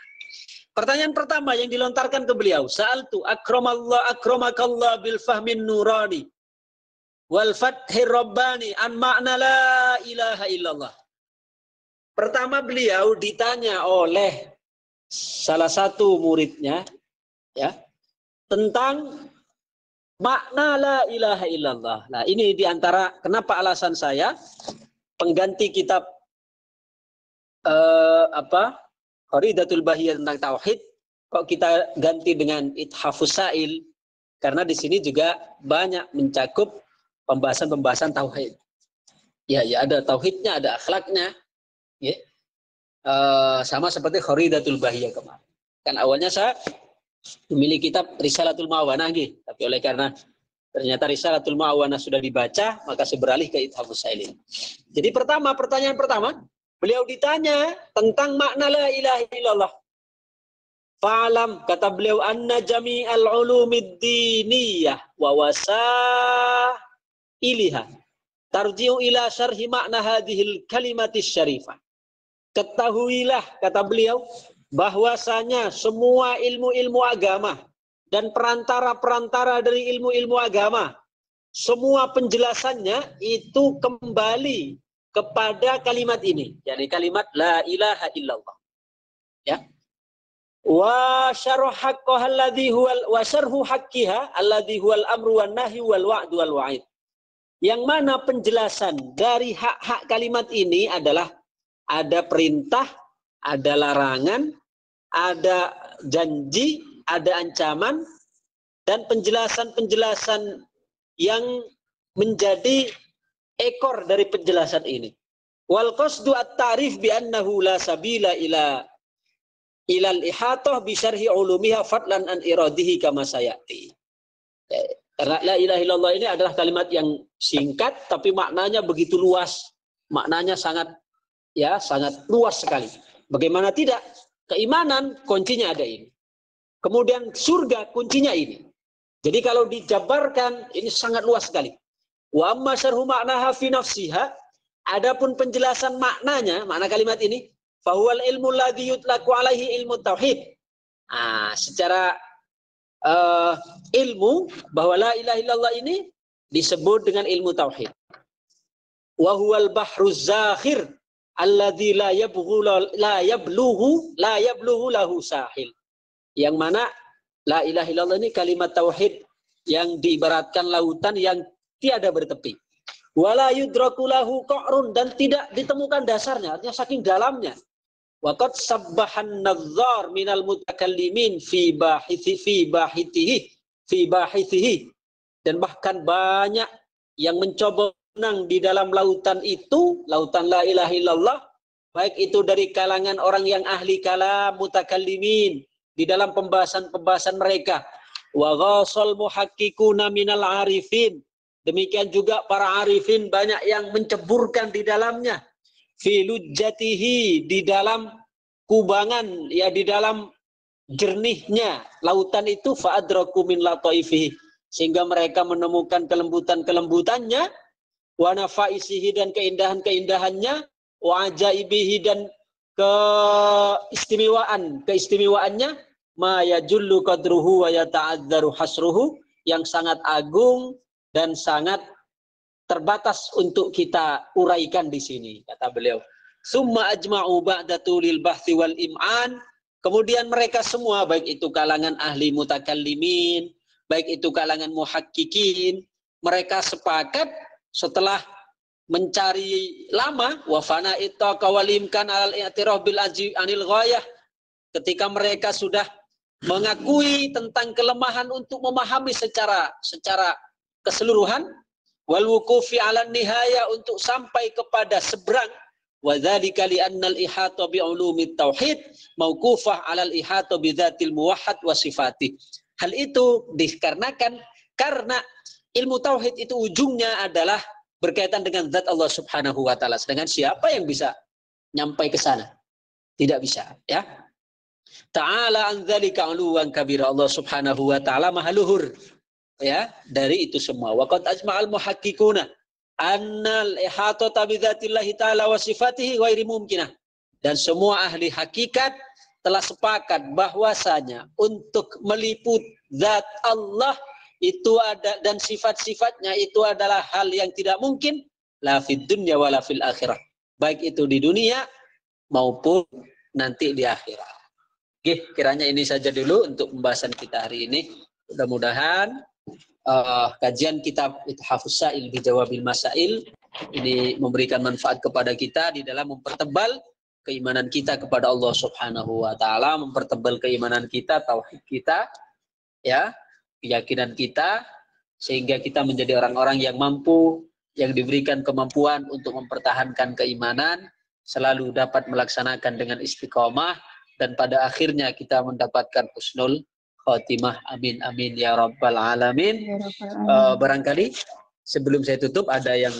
pertanyaan pertama yang dilontarkan ke beliau, sa'altu akramakallah bil fahmin nurani wal fathir rabbani an makna la ilaha illallah. Pertama beliau ditanya oleh salah satu muridnya ya tentang makna la ilaha illallah. Nah, ini diantara kenapa alasan saya pengganti kitab Qaridatul Bahiyah tentang tauhid kok kita ganti dengan Ithafus Sa'il, karena di sini juga banyak mencakup pembahasan-pembahasan tauhid. Ya ada tauhidnya, ada akhlaknya. Ya. Sama seperti Qaridatul Bahiyah kemarin. Kan awalnya saya memilih kitab Risalatul Ma'awanah, tapi oleh karena ternyata Risalatul Ma'awanah sudah dibaca, maka saya beralih ke Ithafus Sa'il. Jadi pertanyaan pertama, beliau ditanya tentang makna la ilaha illallah. Fa'alam, kata beliau, anna jami'al ulumid diniyah wa wasailiha tarji'u ila syarhi makna hadhil kalimatis syarifah. Ketahuilah, kata beliau, bahwasanya semua ilmu-ilmu agama dan perantara-perantara dari ilmu-ilmu agama, semua penjelasannya itu kembali kepada kalimat ini, yakni kalimat la ilaha illallah. Ya. Wa syarhu haqqaha alladhi huwal wa syarhu haqqiha alladhi huwal amru wan nahyu wal wa'du wal wa'id. Yang mana penjelasan dari hak-hak kalimat ini adalah ada perintah, ada larangan, ada janji, ada ancaman, dan penjelasan-penjelasan yang menjadi ekor dari penjelasan ini. Wal qasdu at-ta'rif bi annahu la sabila ilal ihatah bi syarhi ulumiha fadlan an iradihi kama sayati. Karena la ilaha illallah ini adalah kalimat yang singkat tapi maknanya begitu luas. Maknanya sangat luas sekali. Bagaimana tidak? Keimanan kuncinya ada ini. Kemudian surga kuncinya ini. Jadi kalau dijabarkan ini sangat luas sekali. Wa amma syarhu ma'naha fi nafsiha, adapun penjelasan maknanya, makna kalimat ini, fahuwal ilmu alladhi yutlaqu alaihi ilmu tauhid. Secara ilmu bahwa la ilaha illallah ini disebut dengan ilmu tauhid. Wa huwal bahruz zakhir alladzi la yablughu lahu sahil. Yang mana la ilaha illallah ini kalimat tauhid yang diibaratkan lautan yang tiada bertepi. Wala yudraku lahu qa'run, dan tidak ditemukan dasarnya, artinya saking dalamnya. Wa qad sabbahan nadhar minal mutakallimin fi bahithihi, dan bahkan banyak yang mencoba menang di dalam lautan itu, lautan la ilaha illallah, baik itu dari kalangan orang yang ahli kalam mutakallimin di dalam pembahasan-pembahasan mereka, wa ghasal muhaqqiquna minal arifin, demikian juga para arifin banyak yang menceburkan di dalamnya, fi lujjatihi, di dalam kubangan, ya di dalam jernihnya lautan itu, fa adraku min lataifihi, sehingga mereka menemukan kelembutan-kelembutannya, wa nafaisihi, dan keindahan-keindahannya, wa ajaibihi, dan keistimewaannya, ma yajullu qadruhu wa yata'adzaru hasruhu, yang sangat agung dan sangat terbatas untuk kita uraikan di sini, kata beliau. Summa ajma'u ba'da tulil bahthi wal im'an, kemudian mereka semua, baik itu kalangan ahli mutakallimin, baik itu kalangan muhaqqiqin, mereka sepakat setelah mencari lama, wa fana ittaqa wal imkan alal i'tiraf bil ajzi anil ghayah, ketika mereka sudah mengakui tentang kelemahan untuk memahami secara keseluruhan, wal wuqufi 'alan nihaya, untuk sampai kepada seberang, wa dzalika li annal ihata bi ulumit tauhid mauqufah 'alal ihata bi dzatil muwahhad wa sifati. Hal itu dikarenakan karena ilmu tauhid itu ujungnya adalah berkaitan dengan zat Allah Subhanahu wa taala. Sedangkan siapa yang bisa nyampai ke sana? Tidak bisa, ya. Ta'ala an dzalika 'uluwan kabira, Allah Subhanahu wa taala maha luhur, ya, dari itu semua. Wa qad ajma'al muhaqqiquna annal ihatata bi dzatillahi ta'ala wa sifatihi ghairi mumkinah. Dan semua ahli hakikat telah sepakat bahwasanya untuk meliput zat Allah itu ada, dan sifat-sifatnya itu adalah hal yang tidak mungkin, la fid dunya wala fil akhirah. Baik itu di dunia maupun nanti di akhirat. Oke, kiranya ini saja dulu untuk pembahasan kita hari ini. Mudah-mudahan kajian kitab Ithafus Sa'il bi Jawabil Masail ini memberikan manfaat kepada kita di dalam mempertebal keimanan kita kepada Allah Subhanahu wa taala, mempertebal keimanan kita, tauhid kita, ya, keyakinan kita, sehingga kita menjadi orang-orang yang mampu, yang diberikan kemampuan untuk mempertahankan keimanan, selalu dapat melaksanakan dengan istiqomah, dan pada akhirnya kita mendapatkan husnul khotimah. Amin amin ya rabbal alamin. Barangkali sebelum saya tutup ada yang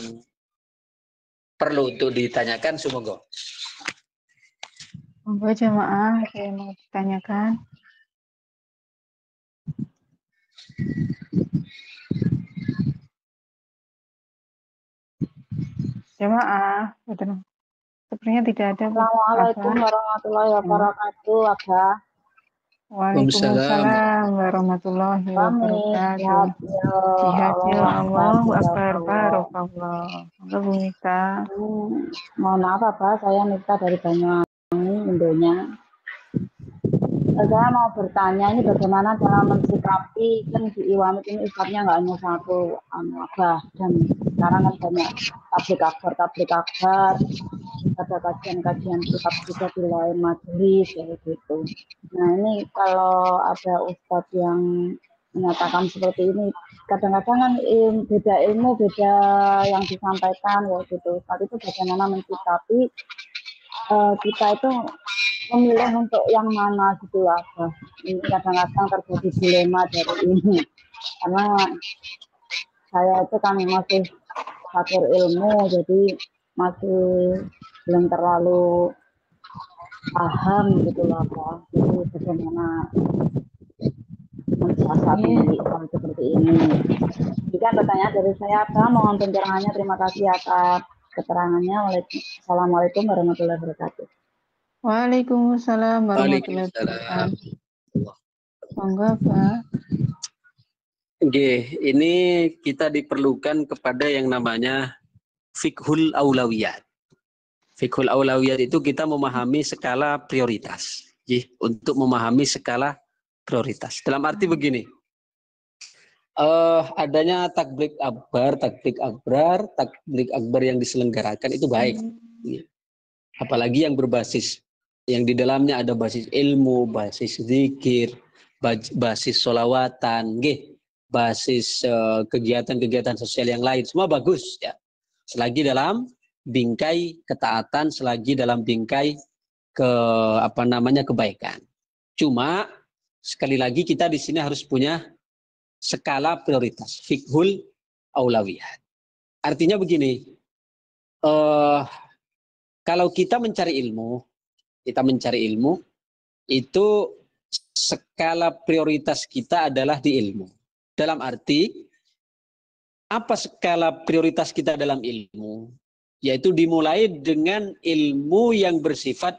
perlu untuk ditanyakan, semoga. Monggo jemaah, saya mau ditanyakan. Jemaah, betul. Sepertinya tidak ada. Assalamualaikum warahmatullahi wabarakatuh, Abah. Waalaikumsalam warahmatullahi wabarakatuh. Jihad ya Allahu Akbar, barakallah. Monggo Bu Mita. Mohon maaf Abah, saya Mita dari Banyuwangi, Indonya. Saya mau bertanya, ini bagaimana cara mensikapi, kan di Iwamit ini ustadznya nggak hanya satu, Abah, dan sekarang kan banyak tablik akbar, ada kajian-kajian kitab juga di lain majelis kayak gitu. Nah ini kalau ada ustadz yang menyatakan seperti ini, kadang-kadang kan beda ilmu, beda yang disampaikan ya gitu. Saat itu bagaimana mensikapi kita itu memilih untuk yang mana gitu Abah. Ini kadang-kadang terjadi dilema dari ini, karena saya itu kan masih fakir ilmu, jadi masih belum terlalu paham gitu lah Abah. Jadi bagaimana mensiasati hal seperti ini. Jika pertanyaan dari saya Abah, mohon pencerahannya. Terima kasih atas keterangannya. Assalamualaikum warahmatullahi wabarakatuh. Waalaikumsalam warahmatullahi wabarakatuh. Monggo Pak. Oke, ini kita diperlukan kepada yang namanya fiqhul aulawiyat. Fiqhul aulawiyat itu kita memahami skala prioritas. Untuk memahami skala prioritas. Dalam arti begini, adanya takblik akbar yang diselenggarakan itu baik. Apalagi yang berbasis, yang di dalamnya ada basis ilmu, basis zikir, basis sholawatan, basis kegiatan-kegiatan sosial yang lain, semua bagus ya. Selagi dalam bingkai ketaatan, selagi dalam bingkai kebaikan. Cuma sekali lagi kita di sini harus punya skala prioritas, fiqhul aulawiyat. Artinya begini, kalau kita mencari ilmu itu skala prioritas kita adalah di ilmu. Dalam arti, apa skala prioritas kita dalam ilmu? Yaitu dimulai dengan ilmu yang bersifat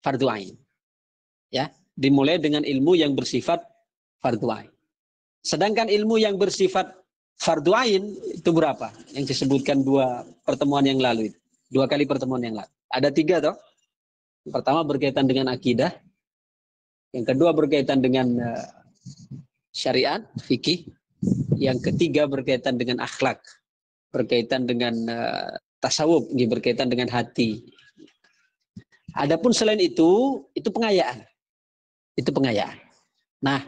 fardhu ain. Ya, dimulai dengan ilmu yang bersifat fardhu ain. Sedangkan ilmu yang bersifat fardhu ain itu berapa? Yang disebutkan 2 pertemuan yang lalu itu. 2 kali pertemuan yang lalu. Ada 3 toh. Yang pertama berkaitan dengan akidah. Yang kedua berkaitan dengan syariat, fikih. Yang ketiga berkaitan dengan akhlak. Berkaitan dengan tasawuf, berkaitan dengan hati. Adapun selain itu pengayaan. Itu pengayaan. Nah,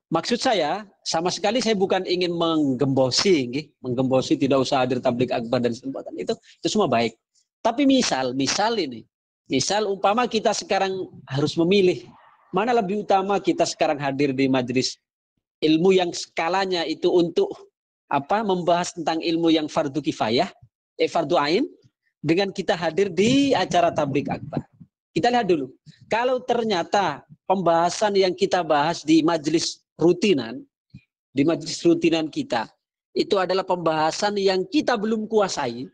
maksud saya, sama sekali saya bukan ingin menggembosi tidak usah hadir tablik akbar dan kesempatan itu semua baik. Tapi misal umpama kita sekarang harus memilih mana lebih utama, kita sekarang hadir di majelis ilmu yang skalanya itu untuk membahas tentang ilmu yang fardu kifayah, fardu ain, dengan kita hadir di acara tablik akbar. Kita lihat dulu. Kalau ternyata pembahasan yang kita bahas di majelis rutinan kita itu adalah pembahasan yang kita belum kuasai,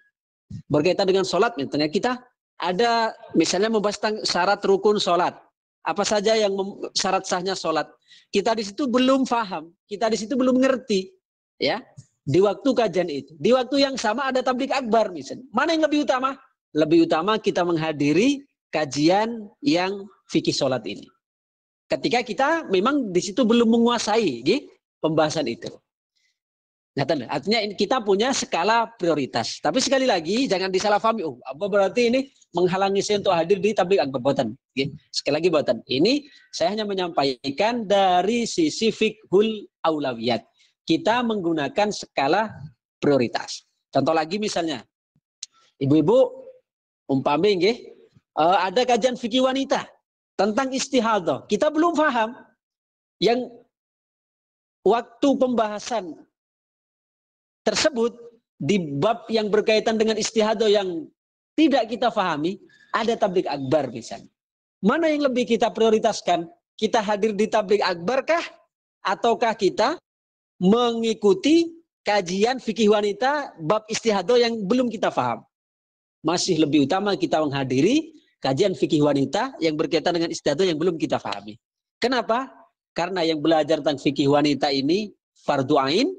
berkaitan dengan sholat, misalnya kita ada misalnya membahas tentang syarat rukun sholat, apa saja yang syarat sahnya sholat, kita di situ belum paham, kita di situ belum ngerti, ya, di waktu kajian itu. Di waktu yang sama ada tablik akbar misalnya. Mana yang lebih utama? Lebih utama kita menghadiri kajian yang fikih sholat ini. Ketika kita memang di situ belum menguasai pembahasan itu. Nah, artinya kita punya skala prioritas. Tapi sekali lagi jangan disalahpahami. Oh, apa berarti ini menghalangi saya untuk hadir di tablik akbar? Boten. Sekali lagi boten. Ini saya hanya menyampaikan dari sisi fiqhul aulawiyat. Kita menggunakan skala prioritas. Contoh lagi misalnya, ibu-ibu umpami ada kajian fikih wanita tentang istihadah. Kita belum paham. Yang waktu pembahasan tersebut di bab yang berkaitan dengan istihadah yang tidak kita pahami, ada tablik akbar misalnya. Mana yang lebih kita prioritaskan? Kita hadir di tablik akbar kah? Ataukah kita mengikuti kajian fikih wanita bab istihadah yang belum kita paham? Masih lebih utama kita menghadiri kajian fikih wanita yang berkaitan dengan istihadah yang belum kita pahami. Kenapa? Karena yang belajar tentang fikih wanita ini fardu ain,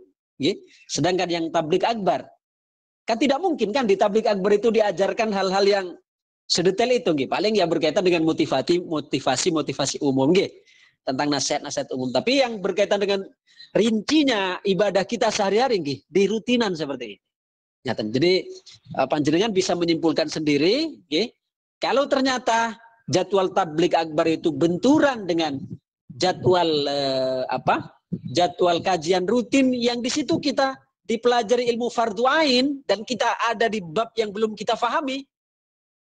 sedangkan yang tablik akbar kan tidak mungkin kan di tablik akbar itu diajarkan hal-hal yang sedetail itu, paling yang berkaitan dengan motivasi umum, tentang nasihat-nasihat umum. Tapi yang berkaitan dengan rincinya ibadah kita sehari-hari, di rutinan seperti ini. Jadi panjenengan bisa menyimpulkan sendiri, kalau ternyata jadwal tablik akbar itu benturan dengan jadwal jadwal kajian rutin yang di situ kita dipelajari ilmu fardu ain dan kita ada di bab yang belum kita pahami,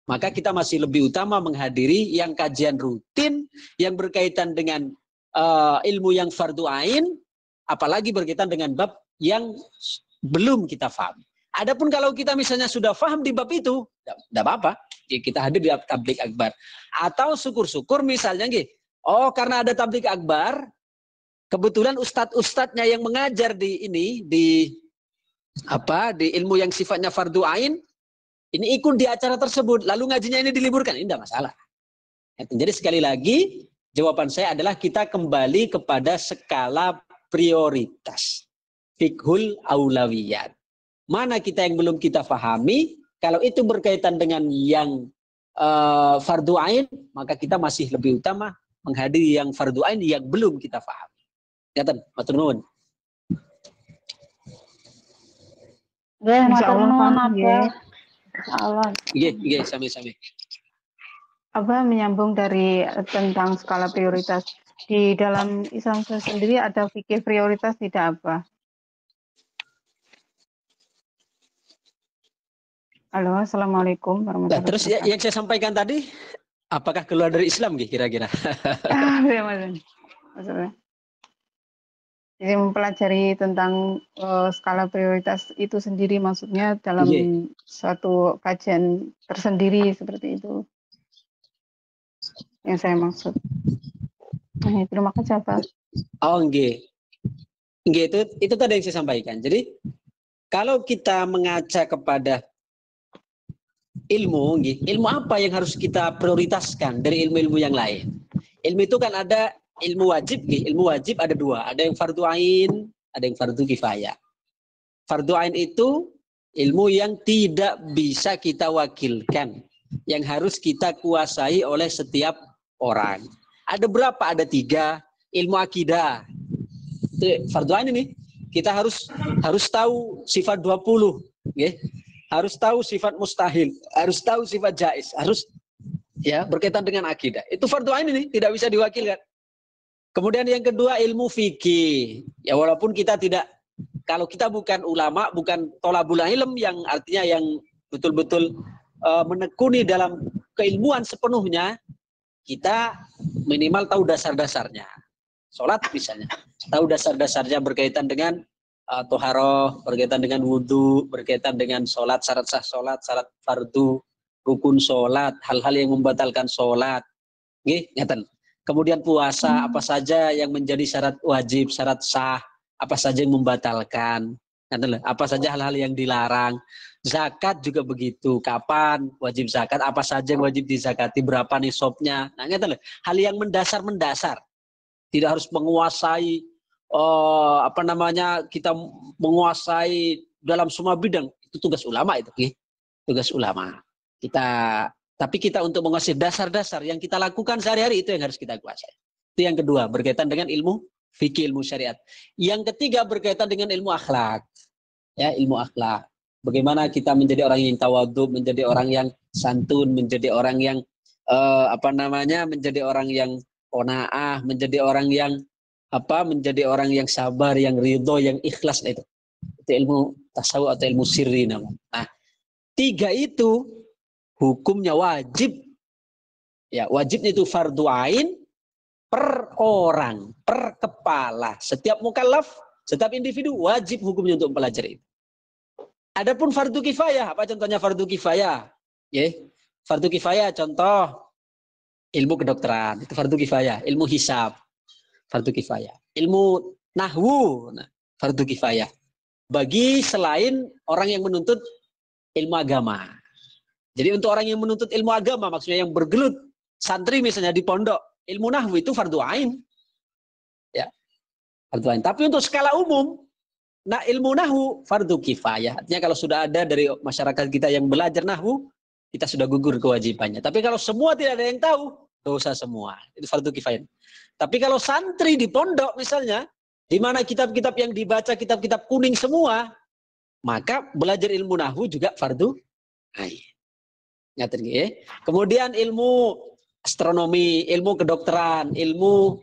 maka kita masih lebih utama menghadiri yang kajian rutin yang berkaitan dengan ilmu yang fardu ain, apalagi berkaitan dengan bab yang belum kita pahami. Adapun kalau kita misalnya sudah paham di bab itu, tidak apa-apa, kita hadir di tablik akbar. Atau syukur-syukur misalnya, karena ada tablik akbar, kebetulan ustadz-ustadznya yang mengajar di ilmu yang sifatnya fardu ain, ini ikut di acara tersebut, lalu ngajinya ini diliburkan, ini tidak masalah. Jadi sekali lagi, jawaban saya adalah kita kembali kepada skala prioritas. Fiqhul aulawiyat. Mana kita yang belum kita pahami, kalau itu berkaitan dengan yang fardu ain, maka kita masih lebih utama menghadiri yang fardu ain yang belum kita pahami. Ngaten, matur nuwun. Nggih, matur nuwun Abah. Insyaallah. Nggih, sami-sami. Abah menyambung dari tentang skala prioritas. Di dalam Islam sendiri ada fikih prioritas tidak, Abah? Halo, assalamualaikum warahmatullahi wabarakatuh. Terus yang saya sampaikan tadi, apakah keluar dari Islam kira-kira? Maksudnya. Jadi mempelajari tentang skala prioritas itu sendiri, maksudnya dalam suatu kajian tersendiri seperti itu yang saya maksud. Nah, terima kasih Pak. Oh, nggih. Nggih, itu tadi yang saya sampaikan. Jadi kalau kita mengaca kepada ilmu apa yang harus kita prioritaskan dari ilmu-ilmu yang lain? Ilmu itu kan ada ilmu wajib, ilmu wajib ada dua, ada yang fardu ain, ada yang fardu kifayah. Fardu ain itu ilmu yang tidak bisa kita wakilkan, yang harus kita kuasai oleh setiap orang. Ada berapa? Ada 3. Ilmu akidah, itu fardu ain ini. Kita harus tahu sifat 20, harus tahu sifat mustahil, harus tahu sifat jaiz, harus berkaitan dengan akidah. Itu fardu ain ini, tidak bisa diwakilkan. Kemudian yang kedua ilmu fikih. Ya walaupun kita tidak, kalau kita bukan ulama, bukan tholabul ilm yang artinya yang betul-betul menekuni dalam keilmuan sepenuhnya, kita minimal tahu dasar-dasarnya. Sholat misalnya, tahu dasar-dasarnya berkaitan dengan toharoh, berkaitan dengan wudhu, berkaitan dengan sholat, syarat sah sholat, syarat fardu, rukun sholat, hal-hal yang membatalkan sholat. Ngeten. Kemudian puasa, apa saja yang menjadi syarat wajib, syarat sah, apa saja yang membatalkan, apa saja hal-hal yang dilarang. Zakat juga begitu, kapan wajib zakat, apa saja yang wajib dizakati, berapa nisabnya. Nah, hal yang mendasar-mendasar. Tidak harus menguasai apa namanya, kita menguasai dalam semua bidang, itu tugas ulama itu, tugas ulama. Tapi kita untuk menguasai dasar-dasar yang kita lakukan sehari-hari, itu yang harus kita kuasai. Itu yang kedua, berkaitan dengan ilmu fikih, ilmu syariat. Yang ketiga berkaitan dengan ilmu akhlak. Ya, ilmu akhlak. Bagaimana kita menjadi orang yang tawadhu, menjadi orang yang santun, menjadi orang yang menjadi orang yang qanaah, menjadi orang yang menjadi orang yang sabar, yang ridho, yang ikhlas. Itu ilmu tasawuf atau ilmu sirri namanya. Nah, tiga itu hukumnya wajib. Ya, wajibnya itu fardu ain per orang, per kepala. Setiap mukallaf, setiap individu wajib hukumnya untuk mempelajari itu. Adapun fardu kifayah, apa contohnya fardu kifayah? Ya, fardu kifayah contoh ilmu kedokteran, itu fardu kifayah. Ilmu hisab, fardu kifayah. Ilmu nahwu, fardu kifayah. Bagi selain orang yang menuntut ilmu agama. Jadi untuk orang yang menuntut ilmu agama, maksudnya yang bergelut, santri misalnya di pondok, ilmu nahwu itu fardu ain. Ya, fardu ain. Tapi untuk skala umum, nah ilmu nahwu fardu kifayah. Artinya kalau sudah ada dari masyarakat kita yang belajar nahwu, kita sudah gugur kewajibannya. Tapi kalau semua tidak ada yang tahu, dosa semua. Itu fardu kifayah. Tapi kalau santri di pondok misalnya, di mana kitab-kitab yang dibaca kitab-kitab kuning semua, maka belajar ilmu nahwu juga fardu ain. Kemudian ilmu astronomi, ilmu kedokteran, ilmu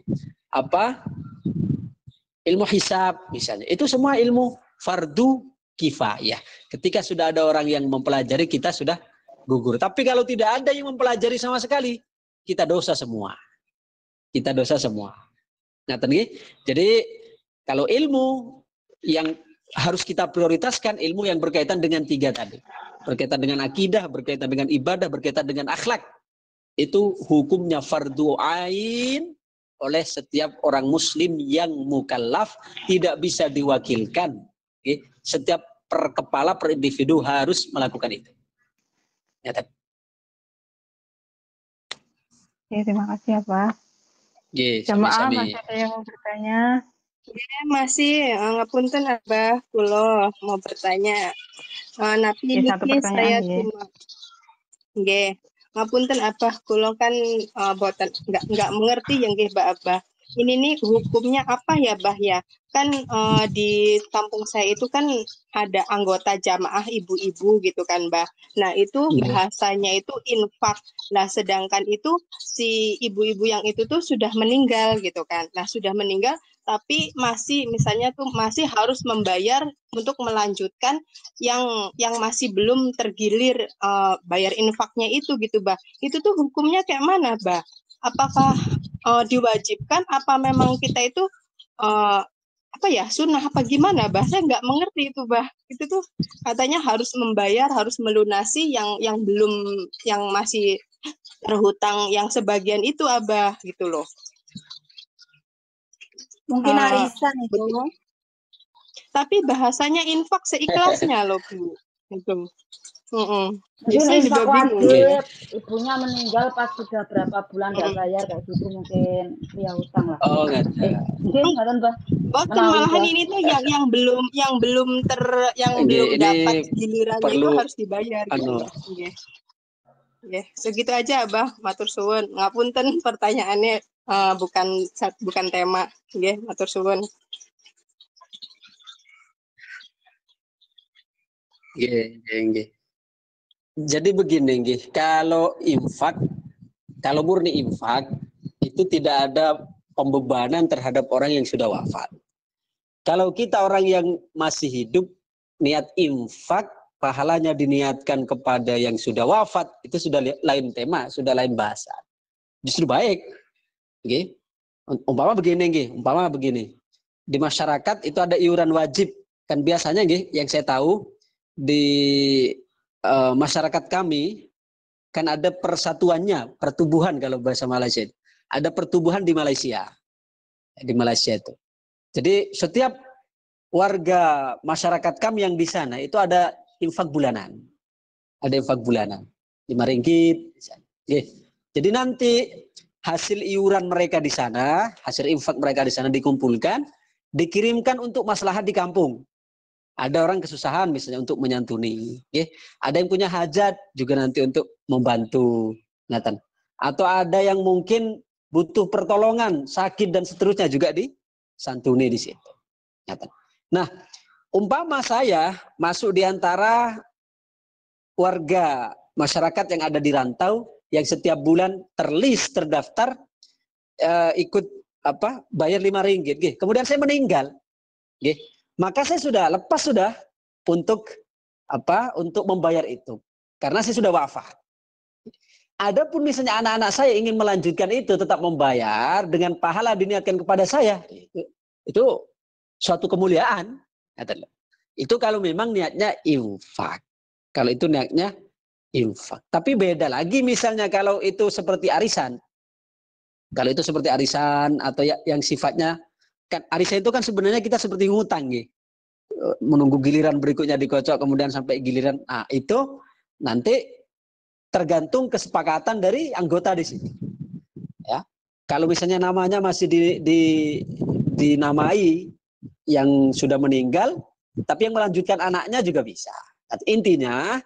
ilmu hisab misalnya. Itu semua ilmu fardu kifayah. Ketika sudah ada orang yang mempelajari, kita sudah gugur. Tapi kalau tidak ada yang mempelajari sama sekali, kita dosa semua. Kita dosa semua. Jadi kalau ilmu yang harus kita prioritaskan, ilmu yang berkaitan dengan tiga tadi. Berkaitan dengan akidah, berkaitan dengan ibadah, berkaitan dengan akhlak. Itu hukumnya fardu ain oleh setiap orang muslim yang mukallaf, tidak bisa diwakilkan. Setiap per kepala, per individu harus melakukan itu. Ya, terima kasih ya Pak. Jamaah masih ada yang mau bertanya? Ya, masih ngapunten Abah, kula mau bertanya. Napi Ya, satu niki pertanyaan, saya ya. cuma nggih. Ngapunten Abah, kula kan boten enggak mengerti yang nggih Mbak Abah. Ini nih hukumnya apa ya Bah ya? Kan di kampung saya itu kan ada anggota jamaah ibu-ibu gitu kan Bah. Nah itu bahasanya itu infak. Nah sedangkan itu si ibu-ibu yang itu tuh sudah meninggal gitu kan. Nah sudah meninggal tapi masih misalnya tuh masih harus membayar untuk melanjutkan yang masih belum tergilir bayar infaknya itu gitu Bah. Itu tuh hukumnya kayak mana Bah? Apakah diwajibkan, apa memang kita itu sunnah apa gimana Bah? Saya nggak mengerti itu Bah. Itu tuh katanya harus membayar, harus melunasi yang belum, yang masih terhutang yang sebagian itu Abah gitu loh. Mungkin arisan itu. Tapi bahasanya infak seikhlasnya loh Bu. Itu. Mungkin saya juga infak bingung. wajib, ibunya meninggal pas sudah berapa bulan nggak bayar kayak gitu, mungkin ya hutang lah. Oh nggak. Mungkin nggak Mbak. Bahkan malahan ini tuh yang belum dapat gilirannya itu harus dibayar gitu. Nggih. Segitu aja Abah, matur suwun. Ngapunten pertanyaannya bukan tema. Nggih, matur suwun. Nggih. Jadi begini nggih, kalau murni infak itu tidak ada pembebanan terhadap orang yang sudah wafat. Kalau kita orang yang masih hidup, niat infak pahalanya diniatkan kepada yang sudah wafat, itu sudah lain tema, sudah lain bahasa. Justru baik. Nggih. Umpama begini. Di masyarakat itu ada iuran wajib. Kan biasanya nggih, yang saya tahu di masyarakat kami kan ada persatuannya, pertubuhan kalau bahasa Malaysia. Ada pertubuhan di Malaysia. Di Malaysia itu. Jadi setiap warga masyarakat kami yang di sana itu ada infak bulanan. Ada infak bulanan. 5 ringgit. Jadi nanti hasil iuran mereka di sana, hasil infak mereka di sana dikumpulkan, dikirimkan untuk maslahat di kampung. Ada orang kesusahan misalnya untuk menyantuni, okay? Ada yang punya hajat juga nanti untuk membantu, Nathan. Atau ada yang mungkin butuh pertolongan, sakit dan seterusnya juga disantuni di situ, Nathan. Nah, umpama saya masuk di antara warga masyarakat yang ada di rantau yang setiap bulan terdaftar ikut bayar Rp5, okay? Kemudian saya meninggal, okay? Maka saya sudah lepas untuk membayar itu karena saya sudah wafat. Adapun misalnya anak-anak saya ingin melanjutkan itu tetap membayar dengan pahala diniatkan kepada saya, itu suatu kemuliaan. Itu kalau memang niatnya infak. Kalau itu niatnya infak. Tapi beda lagi misalnya kalau itu seperti arisan. Kalau itu seperti arisan atau yang sifatnya kan arisan itu kan sebenarnya kita seperti ngutang, gitu. Menunggu giliran berikutnya dikocok kemudian sampai giliran. Nah, itu nanti tergantung kesepakatan dari anggota di sini. Ya. Kalau misalnya namanya masih dinamai yang sudah meninggal, tapi yang melanjutkan anaknya juga bisa. Intinya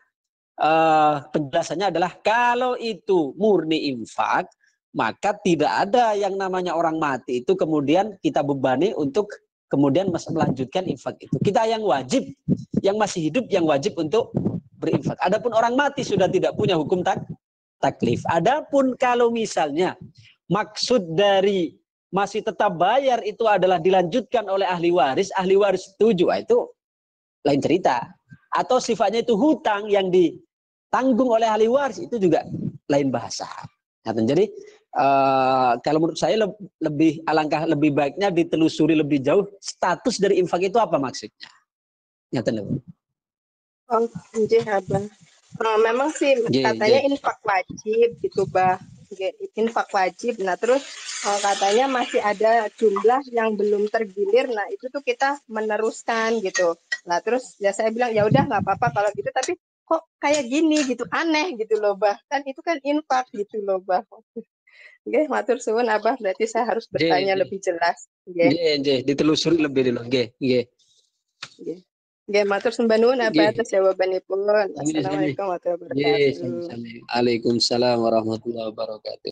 penjelasannya adalah kalau itu murni infak, maka tidak ada yang namanya orang mati itu kemudian kita bebani untuk kemudian melanjutkan infak itu. Kita yang wajib, yang masih hidup yang wajib untuk berinfak. Adapun orang mati sudah tidak punya hukum taklif. Adapun kalau misalnya maksud dari masih tetap bayar itu adalah dilanjutkan oleh ahli waris setuju, itu lain cerita. Atau sifatnya itu hutang yang ditanggung oleh ahli waris, itu juga lain bahasa. Nah, jadi kalau menurut saya alangkah lebih baiknya ditelusuri lebih jauh status dari infak itu apa maksudnya. Oh, Abah. Memang sih katanya infak wajib gitu, Bah. Infak wajib. Nah, terus katanya masih ada jumlah yang belum tergilir. Nah, itu tuh kita meneruskan gitu. Nah, terus ya saya bilang ya udah nggak apa-apa kalau gitu, tapi kok kayak gini gitu, aneh gitu loh, Bah. Kan itu kan infak gitu loh, Bah. Oke, matur suwun Abah, berarti saya harus bertanya lebih jelas. Ditelusuri lebih dulu. Matur sembah nuwun Abah atas jawabanipun. Assalamualaikum warahmatullahi wabarakatuh. Waalaikumsalam warahmatullahi wabarakatuh.